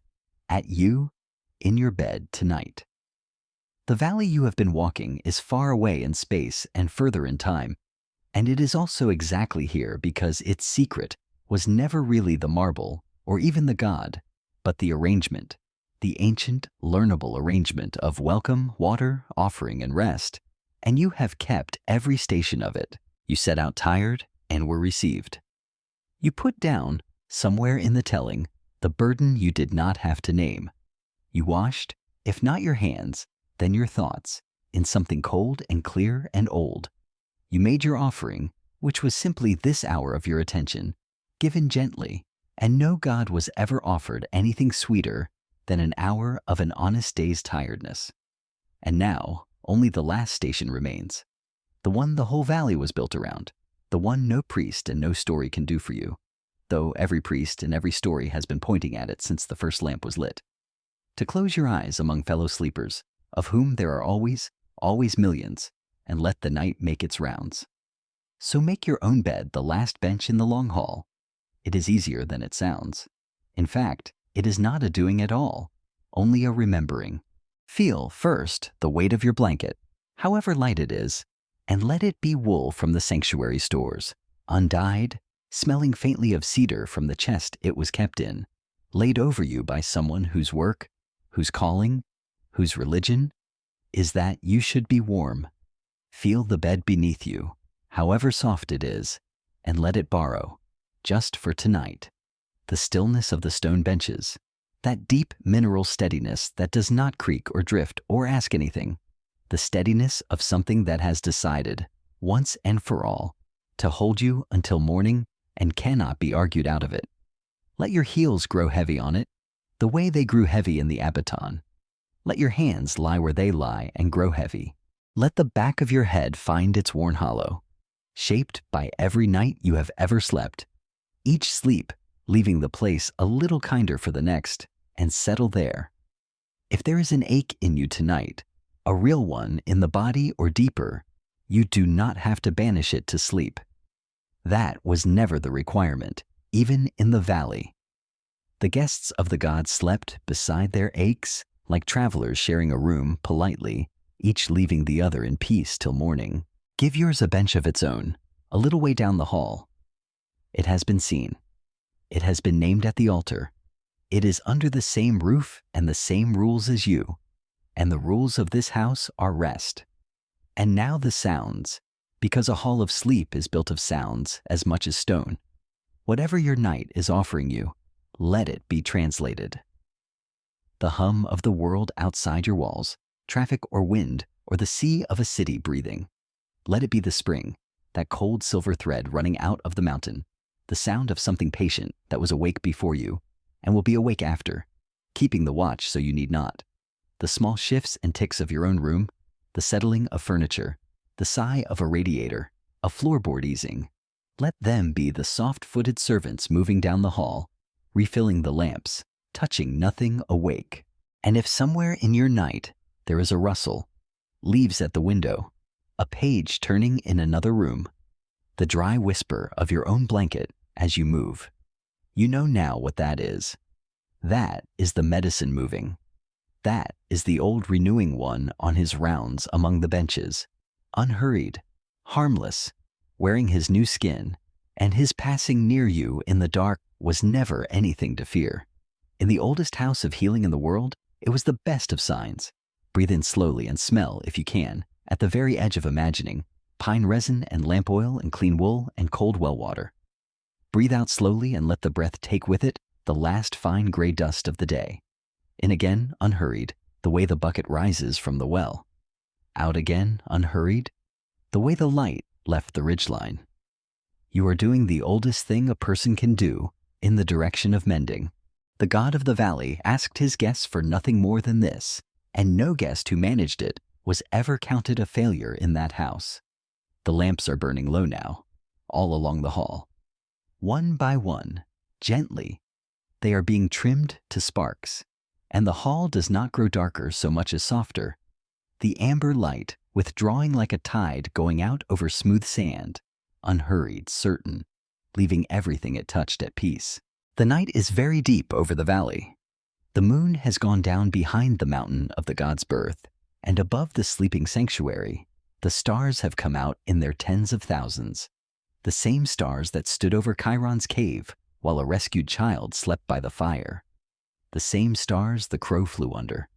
at you, in your bed tonight. The valley you have been walking is far away in space and further in time, and it is also exactly here because its secret was never really the marble or even the god, but the arrangement, the ancient, learnable arrangement of welcome, water, offering, and rest, and you have kept every station of it. You set out tired and were received. You put down, somewhere in the telling, the burden you did not have to name. You washed, if not your hands, then your thoughts, in something cold and clear and old. You made your offering, which was simply this hour of your attention, given gently, and no god was ever offered anything sweeter than an hour of an honest day's tiredness. And now, only the last station remains, the one the whole valley was built around, the one no priest and no story can do for you, though every priest and every story has been pointing at it since the first lamp was lit. To close your eyes among fellow sleepers, of whom there are always, always millions, and let the night make its rounds. So make your own bed the last bench in the long hall. It is easier than it sounds. In fact, it is not a doing at all, only a remembering. Feel, first, the weight of your blanket, however light it is, and let it be wool from the sanctuary stores, undyed, smelling faintly of cedar from the chest it was kept in, laid over you by someone whose work, whose calling, whose religion is that you should be warm. Feel the bed beneath you, however soft it is, and let it borrow, just for tonight, the stillness of the stone benches, that deep mineral steadiness that does not creak or drift or ask anything, the steadiness of something that has decided, once and for all, to hold you until morning and cannot be argued out of it. Let your heels grow heavy on it, the way they grew heavy in the abaton. Let your hands lie where they lie and grow heavy. Let the back of your head find its worn hollow, shaped by every night you have ever slept, each sleep leaving the place a little kinder for the next, and settle there. If there is an ache in you tonight, a real one in the body or deeper, you do not have to banish it to sleep. That was never the requirement, even in the valley. The guests of the gods slept beside their aches, like travelers sharing a room politely, each leaving the other in peace till morning. Give yours a bench of its own, a little way down the hall. It has been seen. It has been named at the altar. It is under the same roof and the same rules as you, and the rules of this house are rest. And now the sounds, because a hall of sleep is built of sounds as much as stone. Whatever your night is offering you, let it be translated. The hum of the world outside your walls, traffic or wind, or the sea of a city breathing. Let it be the spring, that cold silver thread running out of the mountain, the sound of something patient that was awake before you and will be awake after, keeping the watch so you need not. The small shifts and ticks of your own room, the settling of furniture, the sigh of a radiator, a floorboard easing. Let them be the soft-footed servants moving down the hall, refilling the lamps, touching nothing awake. And if somewhere in your night there is a rustle, leaves at the window, a page turning in another room, the dry whisper of your own blanket as you move, you know now what that is. That is the medicine moving. That is the old renewing one on his rounds among the benches, unhurried, harmless, wearing his new skin, and his passing near you in the dark was never anything to fear. In the oldest house of healing in the world, it was the best of signs. Breathe in slowly and smell, if you can, at the very edge of imagining, pine resin and lamp oil and clean wool and cold well water. Breathe out slowly and let the breath take with it the last fine gray dust of the day. In again, unhurried, the way the bucket rises from the well. Out again, unhurried, the way the light left the ridgeline. You are doing the oldest thing a person can do in the direction of mending. The god of the valley asked his guests for nothing more than this, and no guest who managed it was ever counted a failure in that house. The lamps are burning low now, all along the hall. One by one, gently, they are being trimmed to sparks, and the hall does not grow darker so much as softer. The amber light withdrawing like a tide going out over smooth sand, unhurried, certain, leaving everything it touched at peace. The night is very deep over the valley. The moon has gone down behind the mountain of the god's birth, and above the sleeping sanctuary, the stars have come out in their tens of thousands. The same stars that stood over Chiron's cave while a rescued child slept by the fire. The same stars the crow flew under.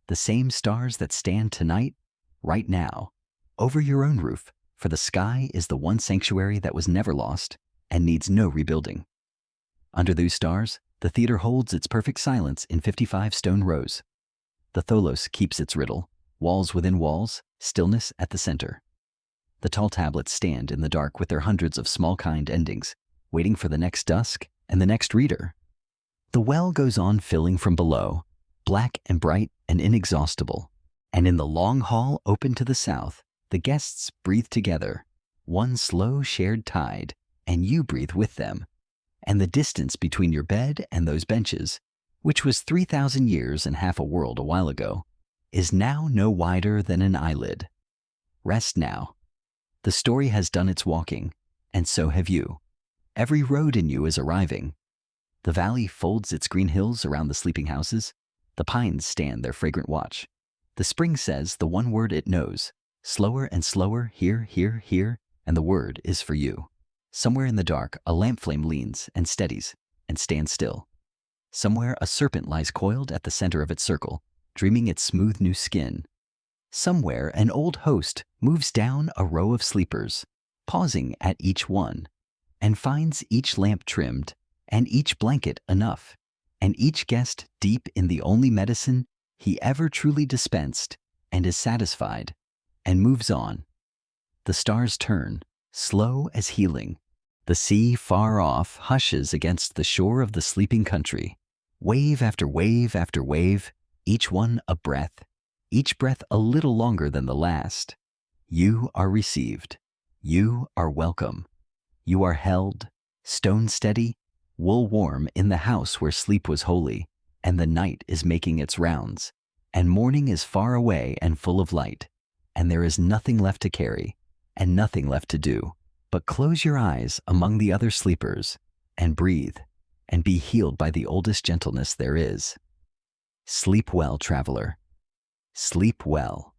The same stars that stand tonight, right now, over your own roof, for the sky is the one sanctuary that was never lost and needs no rebuilding. Under those stars, the theater holds its perfect silence in 55 stone rows. The tholos keeps its riddle, walls within walls, stillness at the center. The tall tablets stand in the dark with their hundreds of small kind endings, waiting for the next dusk and the next reader. The well goes on filling from below, black and bright and inexhaustible, and in the long hall open to the south, the guests breathe together, one slow shared tide, and you breathe with them. And the distance between your bed and those benches, which was 3,000 years and half a world a while ago, is now no wider than an eyelid. Rest now. The story has done its walking, and so have you. Every road in you is arriving. The valley folds its green hills around the sleeping houses. The pines stand their fragrant watch. The spring says the one word it knows, slower and slower, here, here, here, and the word is for you. Somewhere in the dark, a lamp flame leans and steadies and stands still. Somewhere, a serpent lies coiled at the center of its circle, dreaming its smooth new skin. Somewhere, an old host moves down a row of sleepers, pausing at each one, and finds each lamp trimmed, and each blanket enough, and each guest deep in the only medicine he ever truly dispensed, and is satisfied, and moves on. The stars turn, slow as healing. The sea far off hushes against the shore of the sleeping country. Wave after wave after wave, each one a breath, each breath a little longer than the last. You are received. You are welcome. You are held, stone steady, wool warm in the house where sleep was holy, and the night is making its rounds, and morning is far away and full of light, and there is nothing left to carry, and nothing left to do, but close your eyes among the other sleepers, and breathe, and be healed by the oldest gentleness there is. Sleep well, traveler. Sleep well.